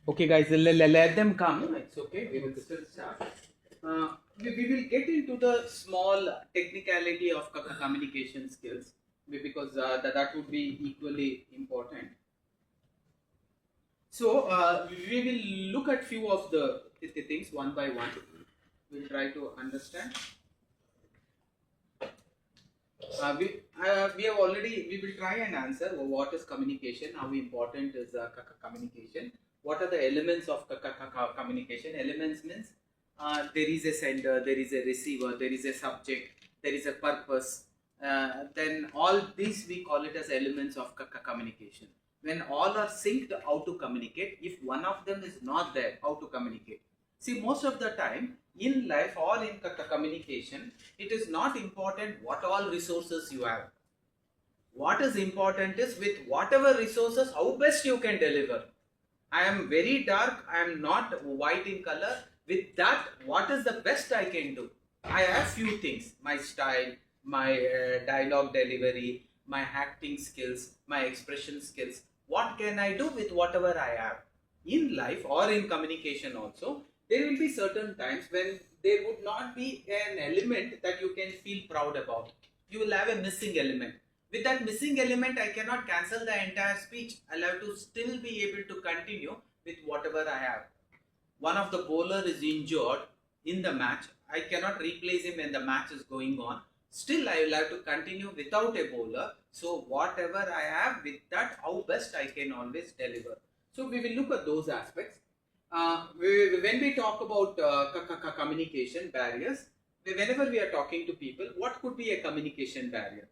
Okay, guys, let them come. It's okay. We will still start. We will get into the small technicality of communication skills because that would be equally important. So we will look at few of the things one by one. We'll try to understand. We have already, we will try and answer what is communication, how important is communication, what are the elements of communication. Elements means there is a sender, there is a receiver, there is a subject, there is a purpose. Then all these we call it as elements of communication. When all are synced, how to communicate. If one of them is not there, how to communicate. See, most of the time in life or in communication, it is not important what all resources you have. What is important is with whatever resources, how best you can deliver. I am very dark, I am not white in color. With that, what is the best I can do? I have few things: my style, my dialogue delivery, my acting skills, my expression skills. What can I do with whatever I have? In life or in communication also, there will be certain times when there would not be an element that you can feel proud about. You will have a missing element. With that missing element, I cannot cancel the entire speech. I'll have to still be able to continue with whatever I have. One of the bowler is injured in the match. I cannot replace him when the match is going on. Still, I will have to continue without a bowler. So whatever I have, with that, how best I can always deliver. So we will look at those aspects. When we talk about communication barriers, whenever we are talking to people, what could be a communication barrier?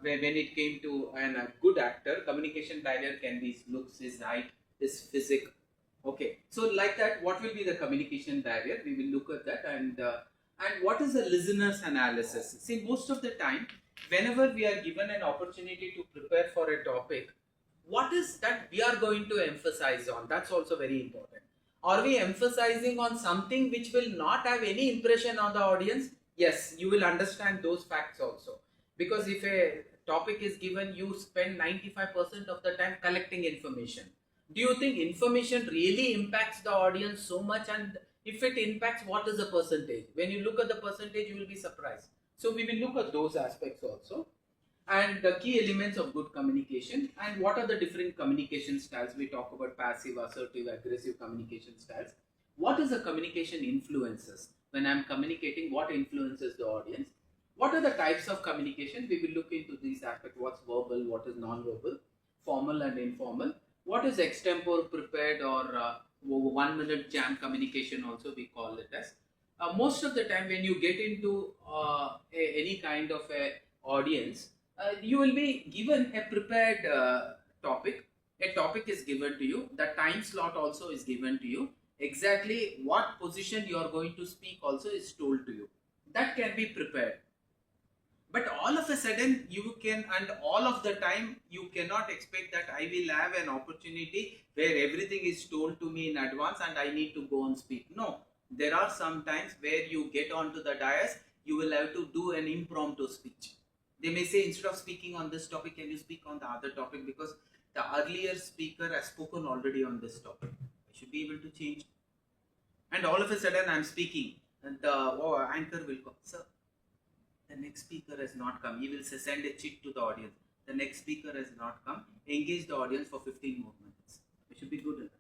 When it came to a good actor, communication barrier can be his looks, his height, his physique. Okay, so like that, what will be the communication barrier? We will look at that. And what is the listener's analysis? See, most of the time, whenever we are given an opportunity to prepare for a topic, what is that we are going to emphasize on? That's also very important. Are we emphasizing on something which will not have any impression on the audience? Yes, you will understand those facts also. Because if a topic is given, you spend 95% of the time collecting information. Do you think information really impacts the audience so much? And if it impacts, what is the percentage? When you look at the percentage, you will be surprised. So we will look at those aspects also. And the key elements of good communication, and what are the different communication styles. We talk about passive, assertive, aggressive communication styles. What is the communication influences? When I'm communicating, what influences the audience? What are the types of communication? We will look into these aspects. What's verbal, what is non-verbal, formal and informal. What is extempore, prepared, or 1 minute jam communication also we call it as. Most of the time when you get into any kind of a audience, you will be given a prepared topic. A topic is given to you. The time slot also is given to you. Exactly what position you are going to speak also is told to you. That can be prepared. But all of a sudden you can, and all of the time you cannot expect that I will have an opportunity where everything is told to me in advance and I need to go and speak. No, there are some times where you get onto the dais, you will have to do an impromptu speech. They may say, instead of speaking on this topic, can you speak on the other topic, because the earlier speaker has spoken already on this topic. I should be able to change. And all of a sudden I'm speaking and the anchor will go, sir, the next speaker has not come. He will send a chit to the audience. The next speaker has not come. Engage the audience for 15 more minutes. It should be good enough.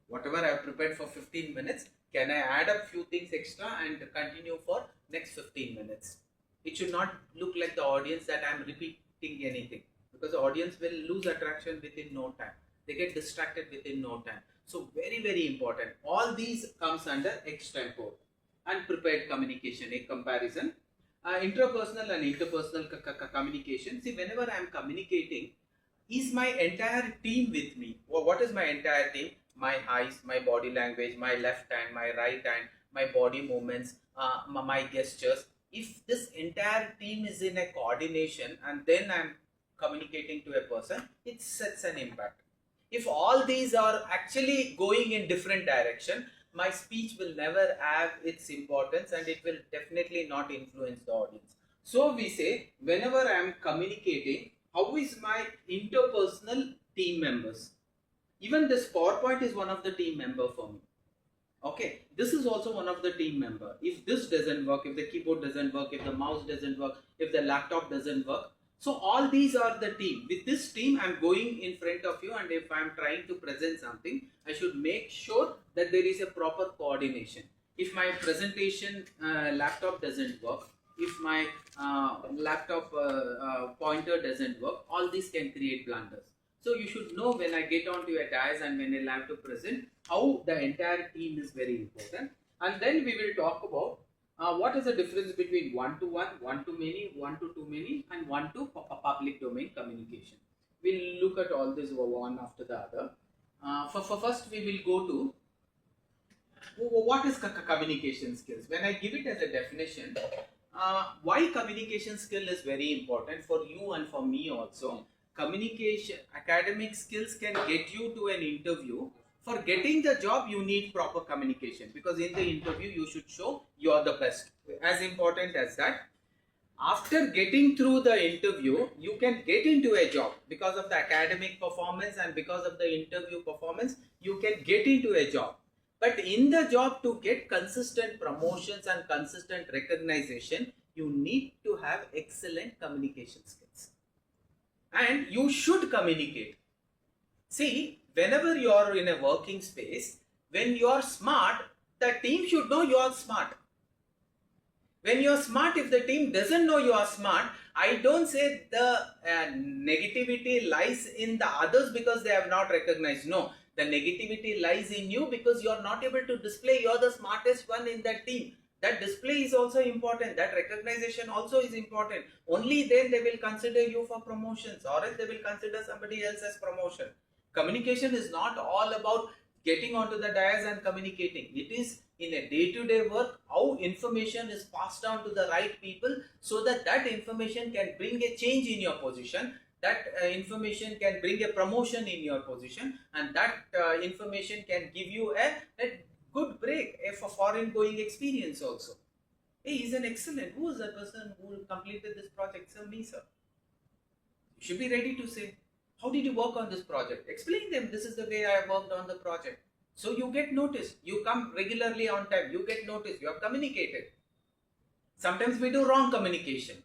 Whatever I have prepared for 15 minutes, can I add up few things extra and continue for next 15 minutes? It should not look like the audience that I am repeating anything, because the audience will lose attraction within no time. They get distracted within no time. So very, very important. All these comes under extempore and prepared communication, a comparison. Interpersonal and interpersonal communication. See, whenever I am communicating, is my entire team with me? Or what is my entire team? My eyes, my body language, my left hand, my right hand, my body movements, my gestures. If this entire team is in a coordination and then I am communicating to a person, it sets an impact. If all these are actually going in different direction, my speech will never have its importance and it will definitely not influence the audience. So we say, whenever I am communicating, how is my interpersonal team members? Even this PowerPoint is one of the team member for me. Okay, this is also one of the team member. If this doesn't work, if the keyboard doesn't work, if the mouse doesn't work, if the laptop doesn't work, so all these are the team. With this team, I'm going in front of you, and if I'm trying to present something, I should make sure that there is a proper coordination. If my presentation laptop doesn't work, if my laptop pointer doesn't work, all these can create blunders. So you should know when I get onto a dais and when I have to present, how the entire team is very important. And then we will talk about what is the difference between one-to-one, one-to-many, one-to-too-many, and one-to-public domain communication. We'll look at all this one after the other. For first, we will go to what is communication skills. When I give it as a definition, why communication skill is very important for you and for me also. Communication, academic skills can get you to an interview. For getting the job, you need proper communication, because in the interview, you should show you are the best. As important as that, after getting through the interview, you can get into a job because of the academic performance, and because of the interview performance, you can get into a job. But in the job, to get consistent promotions and consistent recognition, you need to have excellent communication skills. And you should communicate. See, whenever you are in a working space, when you are smart, the team should know you are smart. When you are smart, if the team doesn't know you are smart, I don't say the negativity lies in the others because they have not recognized. No, the negativity lies in you because you are not able to display you are the smartest one in that team. That display is also important. That recognition also is important. Only then they will consider you for promotions, or else they will consider somebody else as promotion. Communication is not all about getting onto the dais and communicating. It is in a day-to-day work, how information is passed down to the right people, so that that information can bring a change in your position. That information can bring a promotion in your position, and that information can give you a good break, for foreign going experience also. Hey, he's an excellent. Who is the person who completed this project? Sir, me, sir. You should be ready to say, how did you work on this project? Explain them, this is the way I worked on the project. So you get noticed. You come regularly on time. You get noticed. You have communicated. Sometimes we do wrong communication.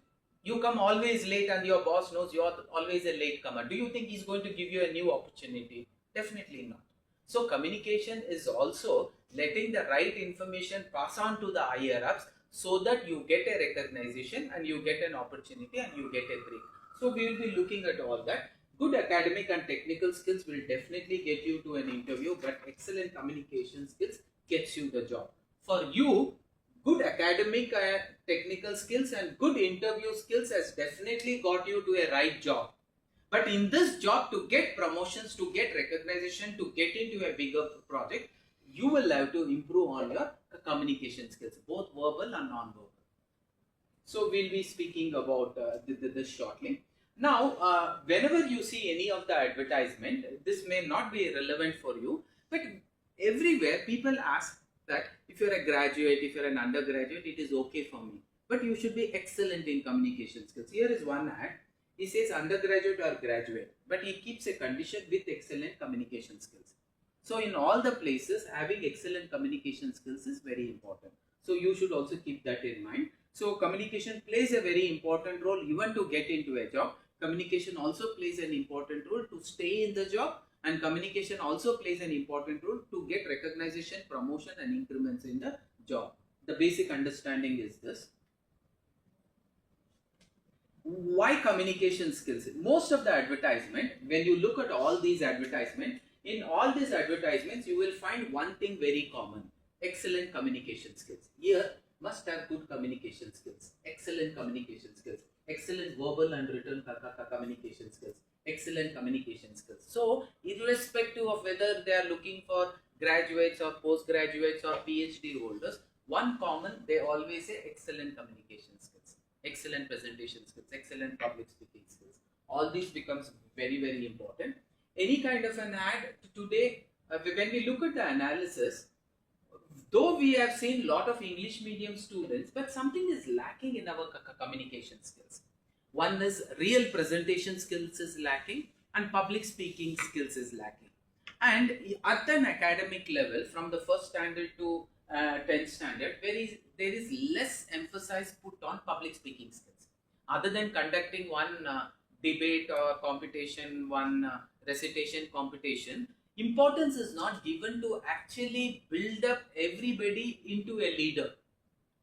You come always late and your boss knows you are always a late comer. Do you think he's going to give you a new opportunity? Definitely not. So communication is also letting the right information pass on to the higher ups, so that you get a recognition and you get an opportunity and you get a break. So we will be looking at all that. Good academic and technical skills will definitely get you to an interview, but excellent communication skills gets you the job. For you, good academic technical skills and good interview skills has definitely got you to a right job. But in this job, to get promotions, to get recognition, to get into a bigger project, you will have to improve on your communication skills, both verbal and non-verbal. So we'll be speaking about this shortly. Now, whenever you see any of the advertisement, this may not be relevant for you, but everywhere people ask that if you're a graduate, if you're an undergraduate, it is okay for me. But you should be excellent in communication skills. Here is one ad. He says undergraduate or graduate, but he keeps a condition with excellent communication skills. So in all the places, having excellent communication skills is very important. So you should also keep that in mind. So communication plays a very important role even to get into a job. Communication also plays an important role to stay in the job, and communication also plays an important role to get recognition, promotion and increments in the job. The basic understanding is this. Why communication skills? Most of the advertisement, when you look at all these advertisements, in all these advertisements, you will find one thing very common: excellent communication skills. Here, must have good communication skills, excellent communication skills, excellent verbal and written communication skills, excellent communication skills. So, irrespective of whether they are looking for graduates or postgraduates or PhD holders, one common, they always say excellent communication skills, excellent presentation skills, excellent public speaking skills. All these becomes very, very important. Any kind of an ad today, when we look at the analysis, though we have seen a lot of English medium students, but something is lacking in our communication skills. One is real presentation skills is lacking, and public speaking skills is lacking. And at an academic level, from the first standard to 10th standard, there is less emphasis put on public speaking skills. Other than conducting one debate or competition, one recitation competition, importance is not given to actually build up everybody into a leader.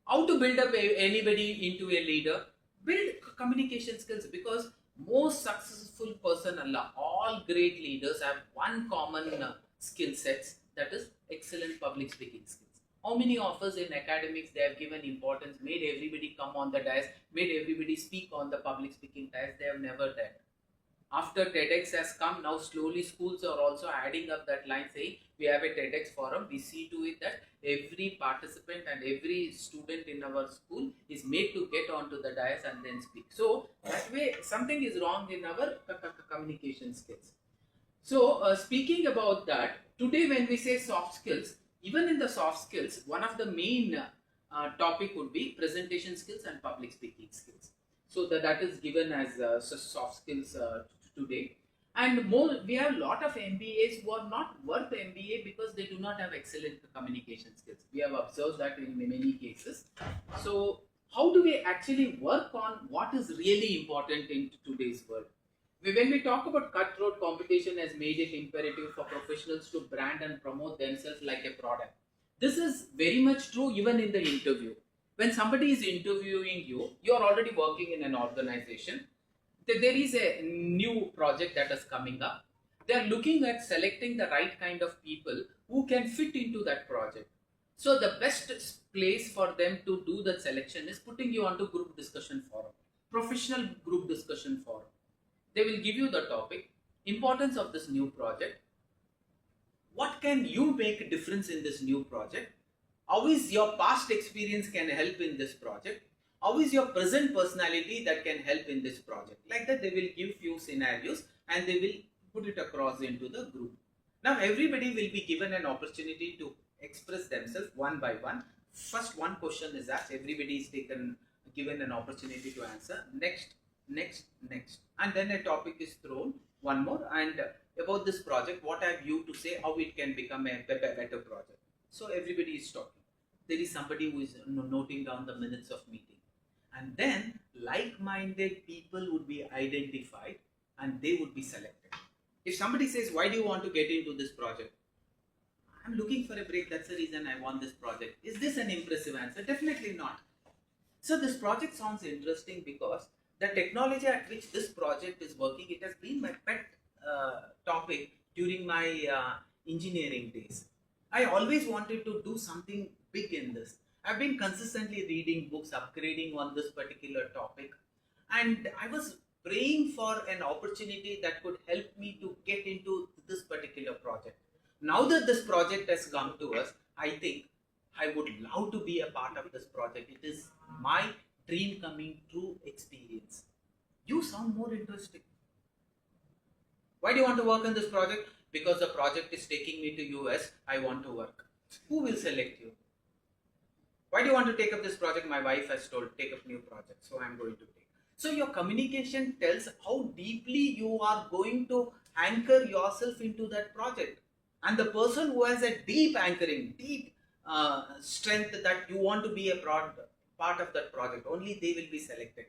How to build up anybody into a leader? Build communication skills, because most successful person, Allah, all great leaders have one common skill sets, that is excellent public speaking skills. How many of us in academics they have given importance, made everybody come on the dais, made everybody speak on the public speaking dais? They have never done. After TEDx has come, now slowly schools are also adding up that line, saying we have a TEDx forum. We see to it that every participant and every student in our school is made to get onto the dais and then speak. So that way something is wrong in our communication skills. So speaking about that, today when we say soft skills, even in the soft skills, one of the main topic would be presentation skills and public speaking skills. So that is given as soft skills today. And more, we have a lot of MBAs who are not worth MBA because they do not have excellent communication skills. We have observed that in many cases. So how do we actually work on what is really important in today's world? When we talk about cutthroat competition has made it imperative for professionals to brand and promote themselves like a product. This is very much true even in the interview. When somebody is interviewing you, you are already working in an organization. There is a new project that is coming up. They are looking at selecting the right kind of people who can fit into that project. So the best place for them to do that selection is putting you onto group discussion forum, professional group discussion forum. They will give you the topic, importance of this new project. What can you make a difference in this new project? How is your past experience can help in this project? How is your present personality that can help in this project? Like that, they will give few scenarios and they will put it across into the group. Now, everybody will be given an opportunity to express themselves one by one. First, one question is asked. Everybody is given an opportunity to answer. Next. And then a topic is thrown, one more. And about this project, what have you to say, how it can become a better project? So everybody is talking. There is somebody who is noting down the minutes of meeting. And then like-minded people would be identified and they would be selected. If somebody says, why do you want to get into this project? I'm looking for a break. That's the reason I want this project. Is this an impressive answer? Definitely not. So this project sounds interesting because the technology at which this project is working, it has been my pet topic during my engineering days. I always wanted to do something big in this. I've been consistently reading books, upgrading on this particular topic, and I was praying for an opportunity that could help me to get into this particular project. Now that this project has come to us, I think I would love to be a part of this project. It is my dream coming true experience. You sound more interesting. Why do you want to work on this project? Because the project is taking me to US, I want to work. Who will select you? Why do you want to take up this project? My wife has told, take up new project, so I'm going to take. So your communication tells how deeply you are going to anchor yourself into that project. And the person who has a deep anchoring, deep strength that you want to be a part of that project, only they will be selected.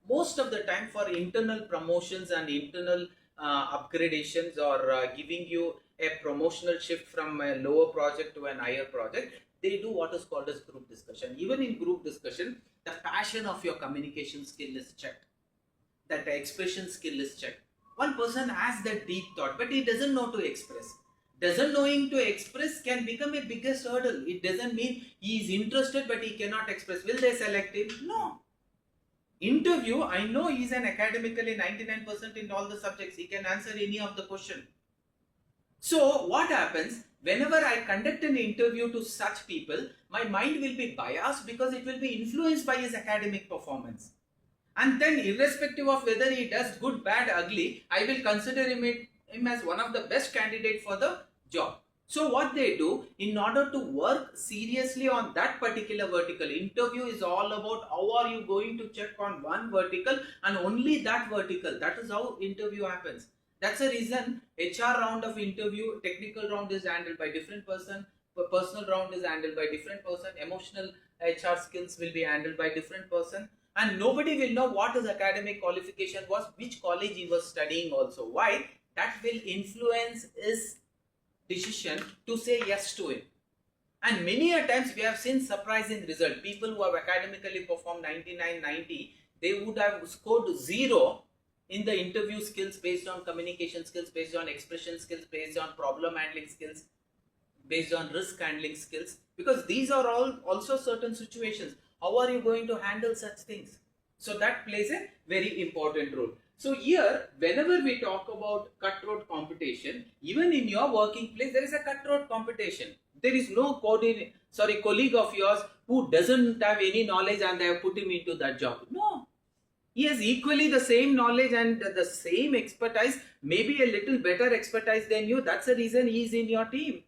Most of the time for internal promotions and internal upgradations or giving you a promotional shift from a lower project to an higher project, they do what is called as group discussion. Even in group discussion, the passion of your communication skill is checked. That the expression skill is checked. One person has that deep thought, but he doesn't know to express. Doesn't knowing to express can become a biggest hurdle. It doesn't mean he is interested, but he cannot express. Will they select him? No. Interview, I know he is an academically 99% in all the subjects. He can answer any of the question. So what happens? Whenever I conduct an interview to such people, my mind will be biased because it will be influenced by his academic performance. And then irrespective of whether he does good, bad, ugly, I will consider him as one of the best candidates for the job. So what they do, in order to work seriously on that particular vertical, interview is all about how are you going to check on one vertical and only that vertical. That is how interview happens. That's the reason HR round of interview, technical round is handled by different person, personal round is handled by different person, emotional HR skills will be handled by different person, and nobody will know what his academic qualification was, which college he was studying also. Why? That will influence his decision to say yes to it. And many a times we have seen surprising result. People who have academically performed 99, 90, they would have scored 0 in the interview skills based on communication skills, based on expression skills, based on problem handling skills, based on risk handling skills, because these are all also certain situations. How are you going to handle such things? So that plays a very important role. So here, whenever we talk about cutthroat competition, even in your working place, there is a cutthroat competition. There is no colleague of yours who doesn't have any knowledge and they have put him into that job. No, he has equally the same knowledge and the same expertise, maybe a little better expertise than you. That's the reason he is in your team.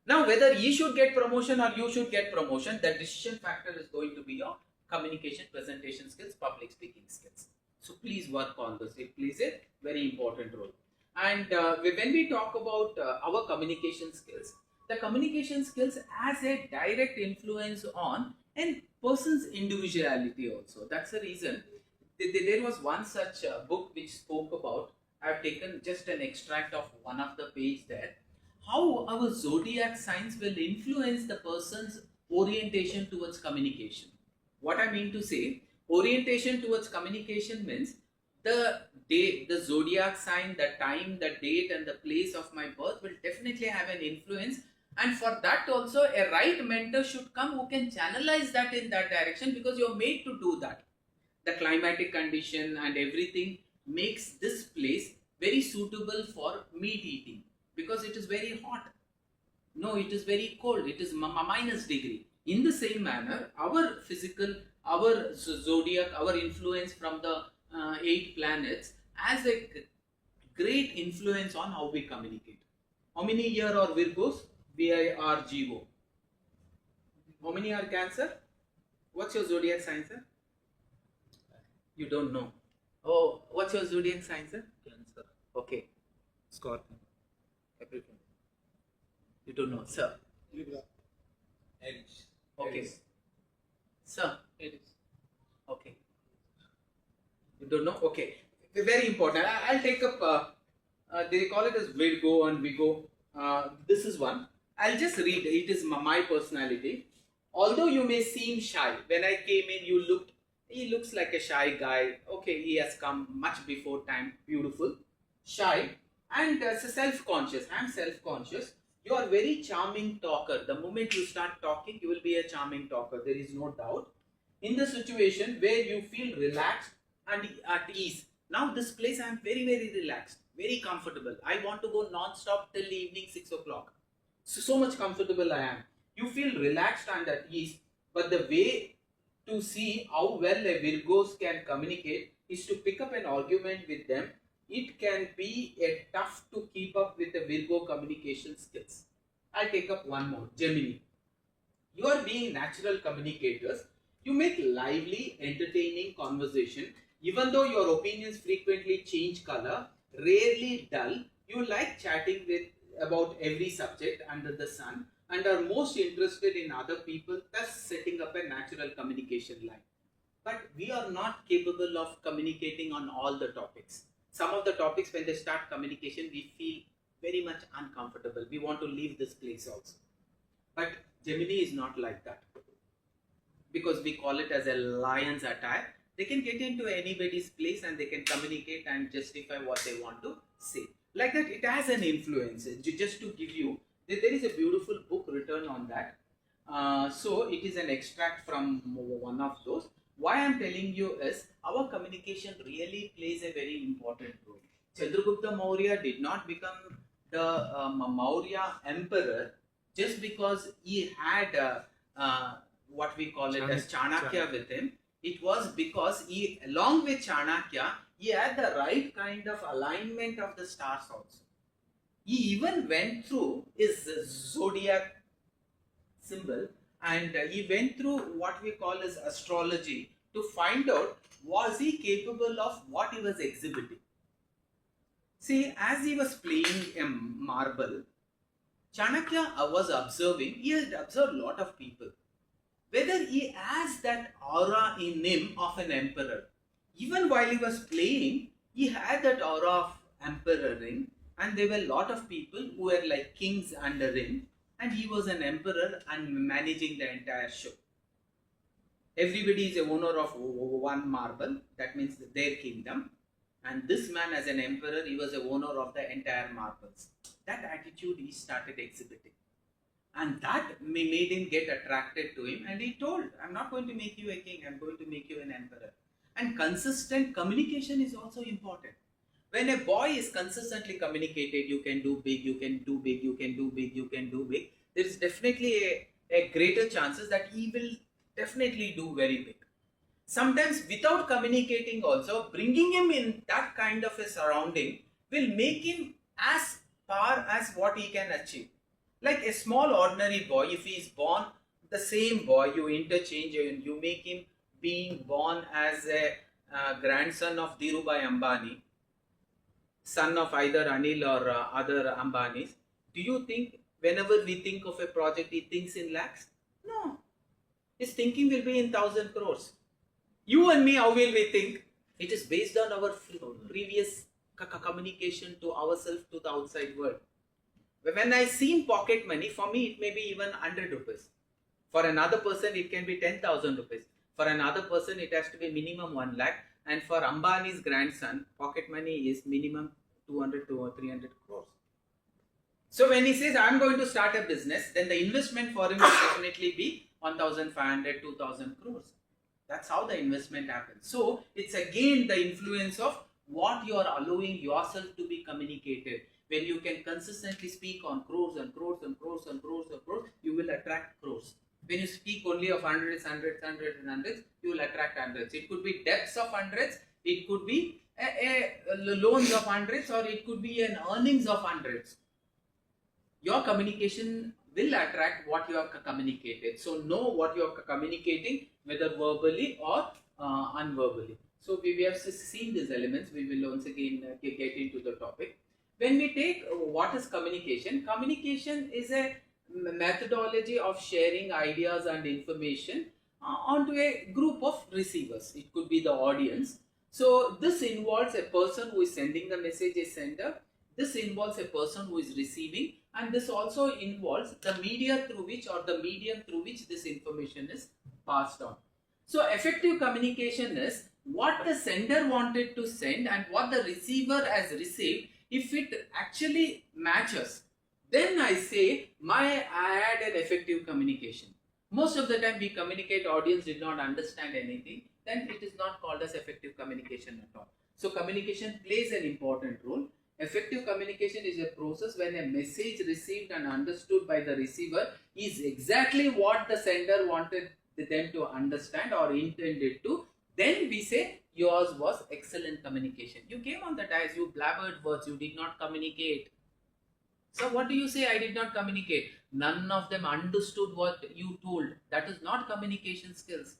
Now, whether he should get promotion or you should get promotion, the decision factor is going to be your communication, presentation skills, public speaking skills. So please work on this. It plays a very important role. And when we talk about our communication skills, the communication skills has a direct influence on a person's individuality also. That's the reason there was one such book which spoke about, I've taken just an extract of one of the page there, how our zodiac signs will influence the person's orientation towards communication. What I mean to say, orientation towards communication means the day, the zodiac sign, the time, the date and the place of my birth will definitely have an influence, and for that also a right mentor should come who can channelize that in that direction, because you're made to do that. The climatic condition and everything makes this place very suitable for meat eating, because it is very hot. No, it is very cold. It is minus degree. In the same manner, our physical, our zodiac, our influence from the 8 planets has a great influence on how we communicate. How many here are Virgos? VIRGO. How many are Cancer? What's your zodiac sign, sir? You don't know. Oh, what's your zodiac sign, sir? Cancer. Okay. Scorpion. Capricorn. You don't know, sir. Libra. Aries. Okay. Aries. Sir. Aries. Okay. You don't know? Okay. Very important. I'll take up, they call it as Virgo and Vigo. This is one. I'll just read. It is my personality. Although you may seem shy, when I came in, he looks like a shy guy. Okay, he has come much before time. Beautiful. Shy and self-conscious. I'm self-conscious. You are very charming talker. The moment you start talking, you will be a charming talker. There is no doubt. In the situation where you feel relaxed and at ease. Now this place I am very, very relaxed, very comfortable. I want to go non-stop till evening 6 o'clock. So much comfortable I am. You feel relaxed and at ease. But the way to see how well a Virgos can communicate is to pick up an argument with them. It can be a tough to keep up with the Virgo communication skills. I'll take up one more. Gemini. You are being natural communicators. You make lively, entertaining conversation. Even though your opinions frequently change color, rarely dull, you like chatting about every subject under the sun and are most interested in other people, thus setting up a natural communication line. But we are not capable of communicating on all the topics. Some of the topics, when they start communication, we feel very much uncomfortable. We want to leave this place also. But Gemini is not like that. Because we call it as a lion's attire. They can get into anybody's place and they can communicate and justify what they want to say. Like that, it has an influence. Just to give you, there is a beautiful book written on that. So it is an extract from one of those. Why I am telling you is, our communication really plays a very important role. Chandragupta Maurya did not become the Maurya emperor just because he had what we call it as Chanakya with him. It was because he, along with Chanakya, he had the right kind of alignment of the stars also. He even went through his zodiac symbol and he went through what we call as astrology to find out, was he capable of what he was exhibiting. See, as he was playing a marble, Chanakya was observing, he had observed a lot of people. Whether he has that aura in him of an emperor. Even while he was playing, he had that aura of emperoring, and there were a lot of people who were like kings under him, and he was an emperor and managing the entire show. Everybody is a owner of one marble, that means their kingdom. And this man, as an emperor, he was a owner of the entire marbles. That attitude he started exhibiting. And that made him get attracted to him. And he told, I'm not going to make you a king, I'm going to make you an emperor. And consistent communication is also important. When a boy is consistently communicated, you can do big, you can do big, you can do big, you can do big, there is definitely a greater chances that he will definitely do very big. Sometimes without communicating also, bringing him in that kind of a surrounding will make him as far as what he can achieve. Like a small ordinary boy, if he is born the same boy, you interchange and you make him being born as a grandson of Dhirubhai Ambani, son of either Anil or other Ambanis. Do you think whenever we think of a project, he thinks in lakhs? No. His thinking will be in 1,000 crores. You and me, how will we think? It is based on our previous communication to ourselves, to the outside world. When I see pocket money, for me it may be even 100 rupees. For another person it can be 10,000 rupees. For another person it has to be minimum 1 lakh. And for Ambani's grandson, pocket money is minimum 200 to 300 crores. So when he says, I'm going to start a business, then the investment for him will definitely be 1,500, 2,000 crores. That's how the investment happens. So it's again the influence of what you are allowing yourself to be communicated. When you can consistently speak on crores and crores and crores and crores and crores, you will attract crores. When you speak only of hundreds, hundreds, hundreds and hundreds, you will attract hundreds. It could be debts of hundreds, it could be loans of hundreds, or it could be an earnings of hundreds. Your communication will attract what you have communicated. So know what you are communicating, whether verbally or unverbally. So we have seen these elements. We will once again get into the topic. When we take what is communication, communication is a methodology of sharing ideas and information onto a group of receivers. It could be the audience. So this involves a person who is sending the message, a sender. This involves a person who is receiving, and this also involves the media through which, or the medium through which this information is passed on. So effective communication is what the sender wanted to send and what the receiver has received. If it actually matches, then I say I had an effective communication. Most of the time we communicate, audience did not understand anything, then it is not called as effective communication at all. So communication plays an important role. Effective communication is a process when a message received and understood by the receiver is exactly what the sender wanted them to understand or intended to. Then we say yours was excellent communication. You came on the dais, you blabbered words, you did not communicate. So what do you say? I did not communicate. None of them understood what you told. That is not communication skills.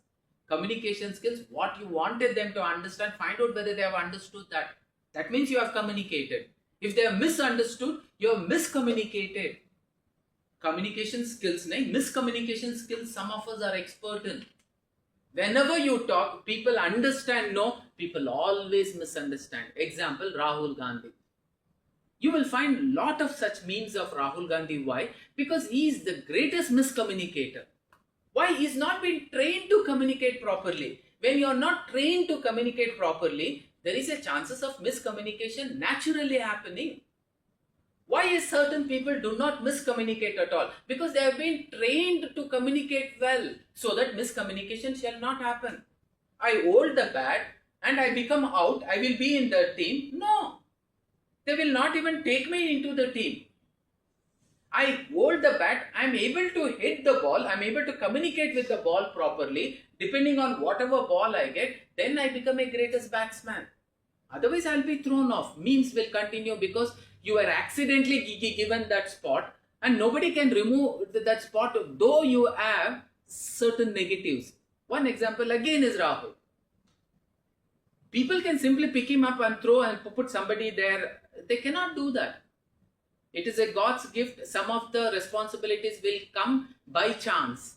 Communication skills, what you wanted them to understand, find out whether they have understood that. That means you have communicated. If they have misunderstood, you have miscommunicated. Communication skills, miscommunication skills, some of us are expert in. Whenever you talk, people understand, no, people always misunderstand. Example, Rahul Gandhi. You will find a lot of such memes of Rahul Gandhi. Why? Because he is the greatest miscommunicator. Why? He is not been trained to communicate properly. When you are not trained to communicate properly, there is a chances of miscommunication naturally happening. Why is certain people do not miscommunicate at all? Because they have been trained to communicate well, so that miscommunication shall not happen. I hold the bat and I become out, I will be in the team. No, they will not even take me into the team. I hold the bat, I am able to hit the ball, I am able to communicate with the ball properly. Depending on whatever ball I get, then I become a greatest batsman. Otherwise, I will be thrown off. Memes will continue because you are accidentally given that spot and nobody can remove that spot though you have certain negatives. One example again is Rahul. People can simply pick him up and throw and put somebody there they cannot do that. It is a God's gift. Some of the responsibilities will come by chance.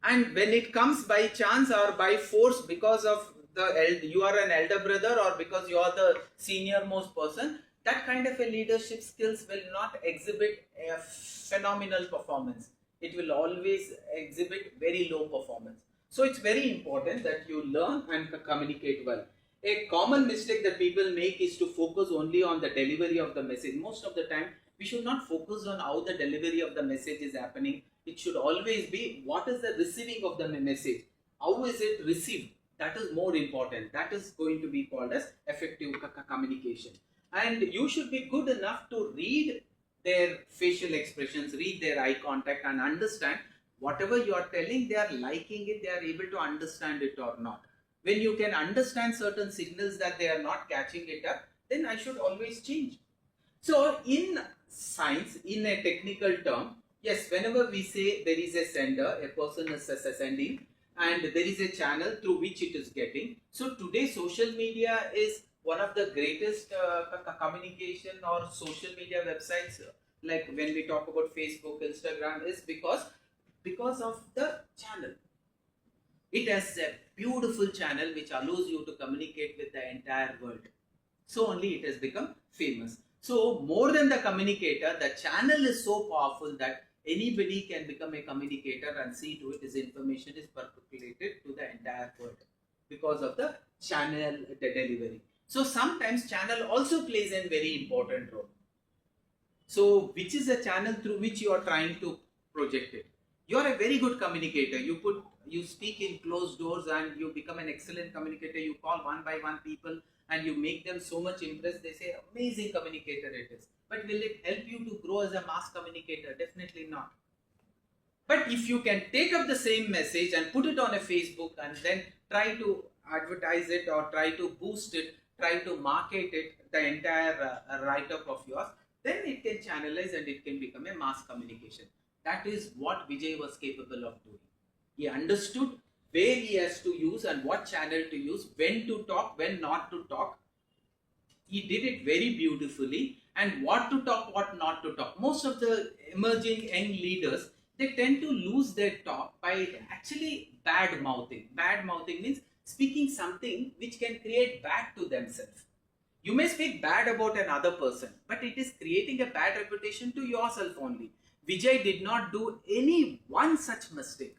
And when it comes by chance or by force, because of you are an elder brother or because you are the senior most person, that kind of a leadership skills will not exhibit a phenomenal performance. It will always exhibit very low performance. So it's very important that you learn and communicate well. A common mistake that people make is to focus only on the delivery of the message. Most of the time, we should not focus on how the delivery of the message is happening. It should always be what is the receiving of the message. How is it received? That is more important. That is going to be called as effective communication. And you should be good enough to read their facial expressions, read their eye contact, and understand whatever you are telling, they are liking it, they are able to understand it or not. When you can understand certain signals that they are not catching it up, then I should always change. So in science, in a technical term, yes, whenever we say there is a sender, a person is sending, and there is a channel through which it is getting. So today social media is one of the greatest communication or social media websites, like when we talk about Facebook, Instagram, is because of the channel. It has a beautiful channel which allows you to communicate with the entire world. So only it has become famous. So more than the communicator, the channel is so powerful that anybody can become a communicator and see to it his information is percolated to the entire world because of the channel delivery. So sometimes channel also plays a very important role. So which is the channel through which you are trying to project it? You are a very good communicator. You speak in closed doors and you become an excellent communicator. You call one by one people and you make them so much impressed. They say, amazing communicator it is. But will it help you to grow as a mass communicator? Definitely not. But if you can take up the same message and put it on a Facebook and then try to advertise it or try to boost it, try to market it, the entire write-up of yours, then it can channelize and it can become a mass communication. That is what Vijay was capable of doing. He understood where he has to use and what channel to use, when to talk, when not to talk. He did it very beautifully, and what to talk, what not to talk. Most of the emerging young leaders, they tend to lose their talk by actually bad mouthing. Bad mouthing means speaking something which can create bad to themselves. You may speak bad about another person, but it is creating a bad reputation to yourself only. Vijay did not do any one such mistake.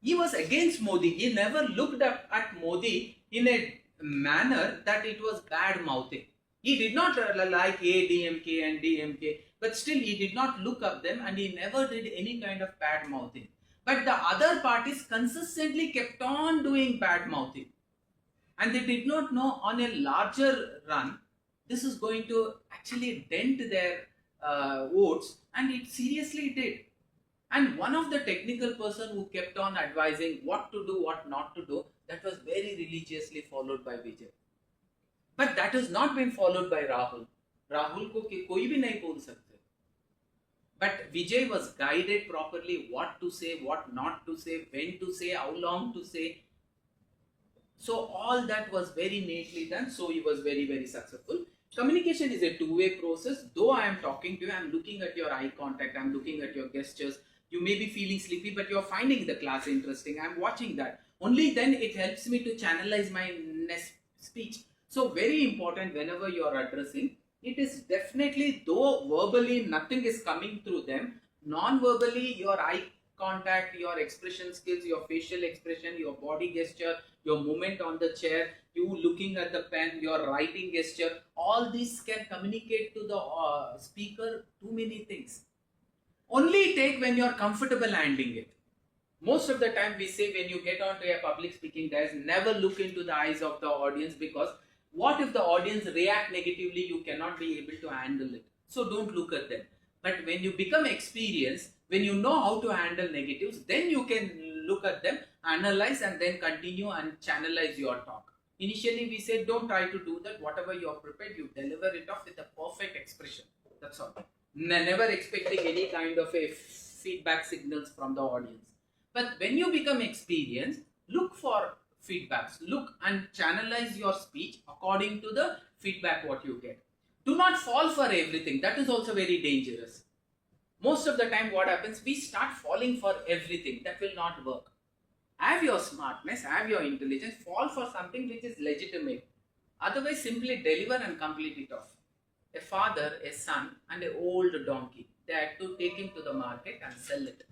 He was against Modi. He never looked up at Modi in a manner that it was bad mouthing. He did not like ADMK and DMK, but still he did not look up them and he never did any kind of bad mouthing. But the other parties consistently kept on doing bad mouthing. And they did not know on a larger run, this is going to actually dent their votes, and it seriously did. And one of the technical person who kept on advising what to do, what not to do, that was very religiously followed by Vijay. But that has not been followed by Rahul. Rahul ko koi bhi nahi bol sakte. But Vijay was guided properly what to say, what not to say, when to say, how long to say. So all that was very neatly done. So he was very, very successful. Communication is a two-way process. Though I am talking to you, I am looking at your eye contact, I am looking at your gestures. You may be feeling sleepy, but you are finding the class interesting. I am watching that. Only then it helps me to channelize my speech. So very important whenever you are addressing. It is definitely, though verbally nothing is coming through them, non-verbally your eye contact, your expression skills, your facial expression, your body gesture, your movement on the chair, you looking at the pen, your writing gesture, all this can communicate to the speaker too many things. Only take when you are comfortable handling it. Most of the time we say when you get onto a public speaking desk, never look into the eyes of the audience, because what if the audience react negatively, you cannot be able to handle it. So don't look at them. But when you become experienced, when you know how to handle negatives, then you can look at them, analyze, and then continue and channelize your talk. Initially we said don't try to do that. Whatever you are prepared, you deliver it off with a perfect expression. That's all. Never expecting any kind of a feedback signals from the audience. But when you become experienced, look for feedbacks. Look and channelize your speech according to the feedback what you get. Do not fall for everything. That is also very dangerous. Most of the time what happens, we start falling for everything. That will not work. Have your smartness, have your intelligence, fall for something which is legitimate. Otherwise, simply deliver and complete it off. A father, a son, and an old donkey. They had to take him to the market and sell it.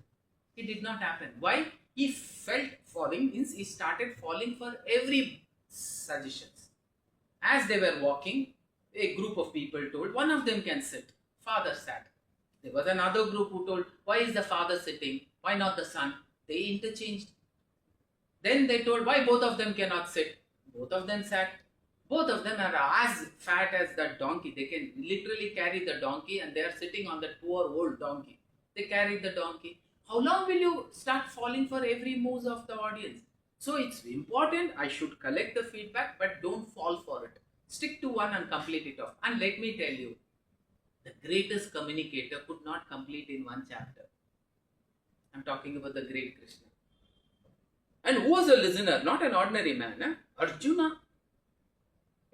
It did not happen. Why? He felt falling, means he started falling for every suggestions. As they were walking, a group of people told, one of them can sit. Father sat. There was another group who told, why is the father sitting? Why not the son? They interchanged. Then they told, why both of them cannot sit? Both of them sat. Both of them are as fat as that donkey. They can literally carry the donkey and they are sitting on that poor old donkey. They carried the donkey. How long will you start falling for every move of the audience? So it's important. I should collect the feedback, but don't fall for it. Stick to one and complete it off. And let me tell you, the greatest communicator could not complete in one chapter. I'm talking about the great Krishna. And who was a listener? Not an ordinary man. Arjuna.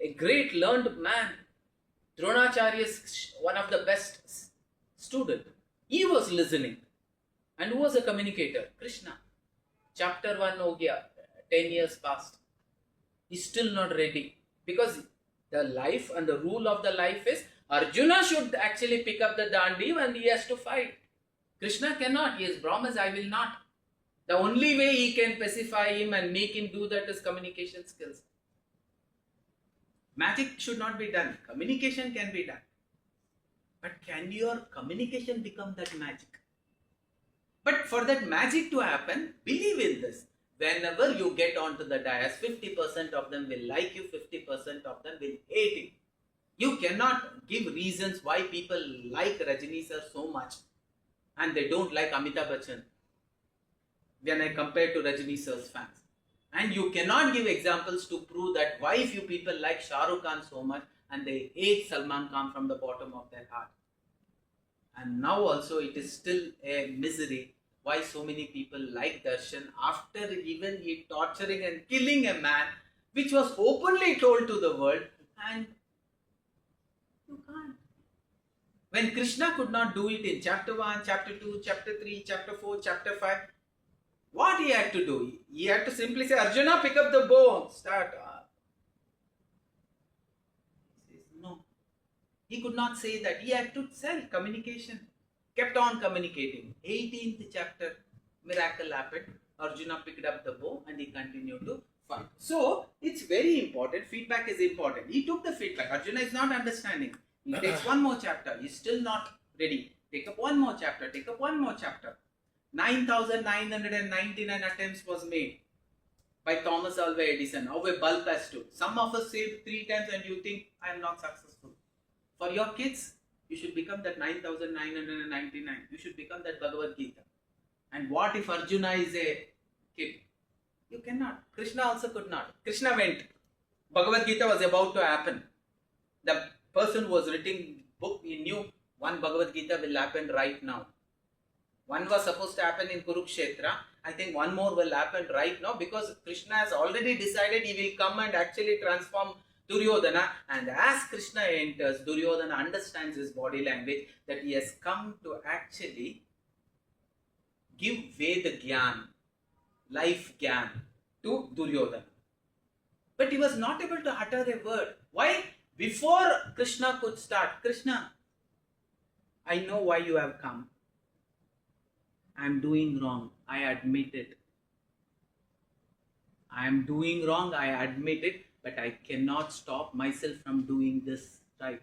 A great learned man. Dronacharya is one of the best student. He was listening. And who was a communicator? Krishna. Chapter 1 ho gaya. 10 years passed. He's still not ready. Because the life and the rule of the life is Arjuna should actually pick up the dandi and he has to fight. Krishna cannot. He is Brahmas, I will not. The only way he can pacify him and make him do that is communication skills. Magic should not be done. Communication can be done. But can your communication become that magic? But for that magic to happen, believe in this. Whenever you get onto the dais, 50% of them will like you, 50% of them will hate you. You cannot give reasons why people like Rajini sir so much and they don't like Amitabh Bachchan when I compare to Rajini sir's fans. And you cannot give examples to prove that why few people like Shah Rukh Khan so much and they hate Salman Khan from the bottom of their heart. And now also it is still a misery why so many people like Darshan after even he torturing and killing a man which was openly told to the world, and you can't. When Krishna could not do it in chapter 1, chapter 2, chapter 3, chapter 4, chapter 5, what he had to do? He had to simply say, Arjuna, pick up the bow, start. He says, no. He could not say that. He had to sell communication. Kept on communicating. 18th chapter, miracle happened. Arjuna picked up the bow and he continued to fight. So, it's very important. Feedback is important. He took the feedback. Arjuna is not understanding. He takes one more chapter. He's still not ready. Take up one more chapter. Take up one more chapter. 9,999 attempts was made by Thomas Alva Edison. How a bulb has to. Some of us saved 3 times and you think I am not successful. For your kids, you should become that 9,999. You should become that Bhagavad Gita. And what if Arjuna is a kid? You cannot. Krishna also could not. Krishna went. Bhagavad Gita was about to happen. The person who was writing book, he knew one Bhagavad Gita will happen right now. One was supposed to happen in Kurukshetra. I think one more will happen right now because Krishna has already decided he will come and actually transform Duryodhana. And as Krishna enters, Duryodhana understands his body language that he has come to actually give Veda Gyan, life Gyan to Duryodhana. But he was not able to utter a word. Why? Before Krishna could start, Krishna, I know why you have come. I am doing wrong. I admit it. I am doing wrong. I admit it. But I cannot stop myself from doing this right.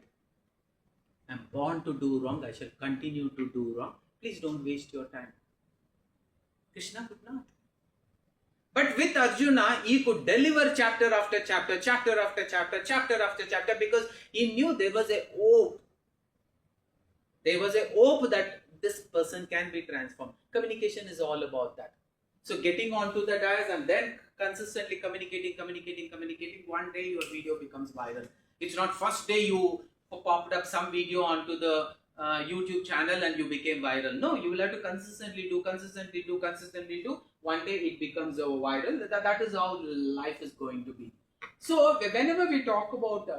I am born to do wrong. I shall continue to do wrong. Please don't waste your time. Krishna could not. But with Arjuna, he could deliver chapter after chapter, chapter after chapter, chapter after chapter, because he knew there was a hope. There was a hope that this person can be transformed. Communication is all about that. So getting onto the dais and then consistently communicating, one day your video becomes viral. It's not first day you popped up some video onto the YouTube channel and you became viral. No, you will have to consistently do. One day it becomes viral. That is how life is going to be. So whenever we talk about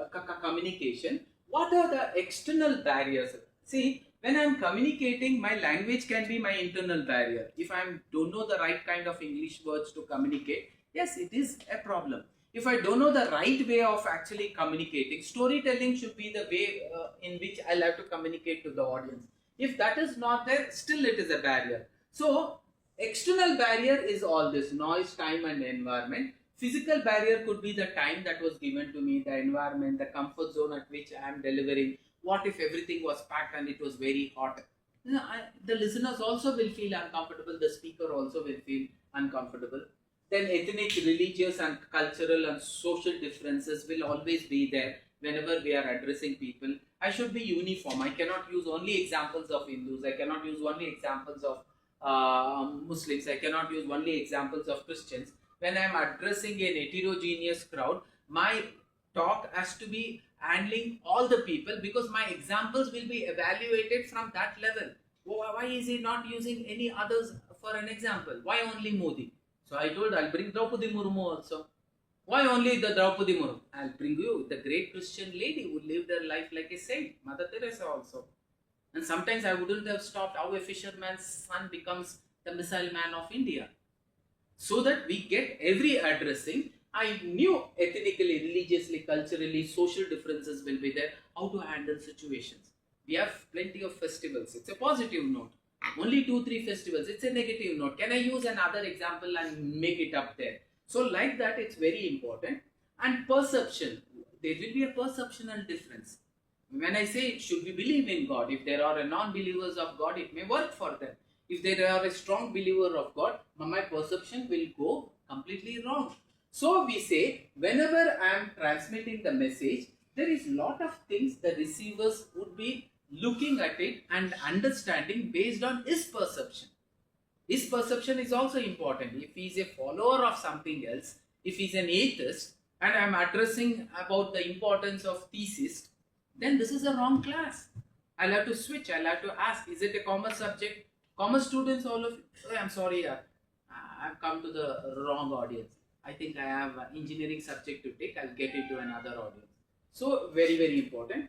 communication, what are the external barriers? See, when I'm communicating, my language can be my internal barrier. If I don't know the right kind of English words to communicate, yes, it is a problem. If I don't know the right way of actually communicating, storytelling should be the way in which I'll have to communicate to the audience. If that is not there, still it is a barrier. So, external barrier is all this noise, time, and environment. Physical barrier could be the time that was given to me, the environment, the comfort zone at which I am delivering. What if everything was packed and it was very hot? The listeners also will feel uncomfortable, the speaker also will feel uncomfortable. Then ethnic, religious, and cultural and social differences will always be there whenever we are addressing people. I should be uniform. I cannot use only examples of Hindus. I cannot use only examples of Muslims. I cannot use only examples of Christians. When I am addressing an heterogeneous crowd, my talk has to be handling all the people, because my examples will be evaluated from that level. Why is he not using any others for an example? Why only Modi? So I told I'll bring Draupadi Murmu also. Why only the Draupadi Murmu? I'll bring you the great Christian lady who lived her life like a saint, Mother Teresa also. And sometimes I wouldn't have stopped how a fisherman's son becomes the missile man of India. So that we get every addressing. I knew ethnically, religiously, culturally, social differences will be there, how to handle situations. We have plenty of festivals. It's a positive note. Only 2-3 festivals. It's a negative note. Can I use another example and make it up there? So like that, it's very important. And perception. There will be a perceptional difference. When I say, should we believe in God? If there are non-believers of God, it may work for them. If they are a strong believer of God, my perception will go completely wrong. So we say, whenever I am transmitting the message, there is a lot of things the receivers would be looking at it and understanding based on his perception. His perception is also important. If he is a follower of something else, if he is an atheist, and I am addressing about the importance of theist, then this is a wrong class. I'll have to switch. I'll have to ask, is it a commerce subject? Commerce students, all of you, oh, I'm sorry, I've come to the wrong audience. I think I have an engineering subject to take. I'll get into another audience. So, very, very important.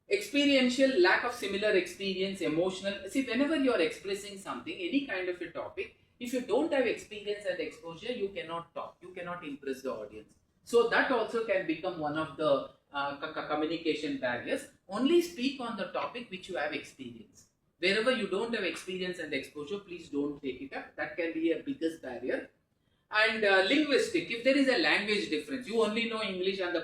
Experiential, lack of similar experience, emotional. See, whenever you are expressing something, any kind of a topic, if you don't have experience and exposure, you cannot talk. You cannot impress the audience. So, that also can become one of the communication barriers. Only speak on the topic which you have experience. Wherever you don't have experience and exposure, please don't take it up. That can be a biggest barrier. And linguistic, if there is a language difference, you only know English and the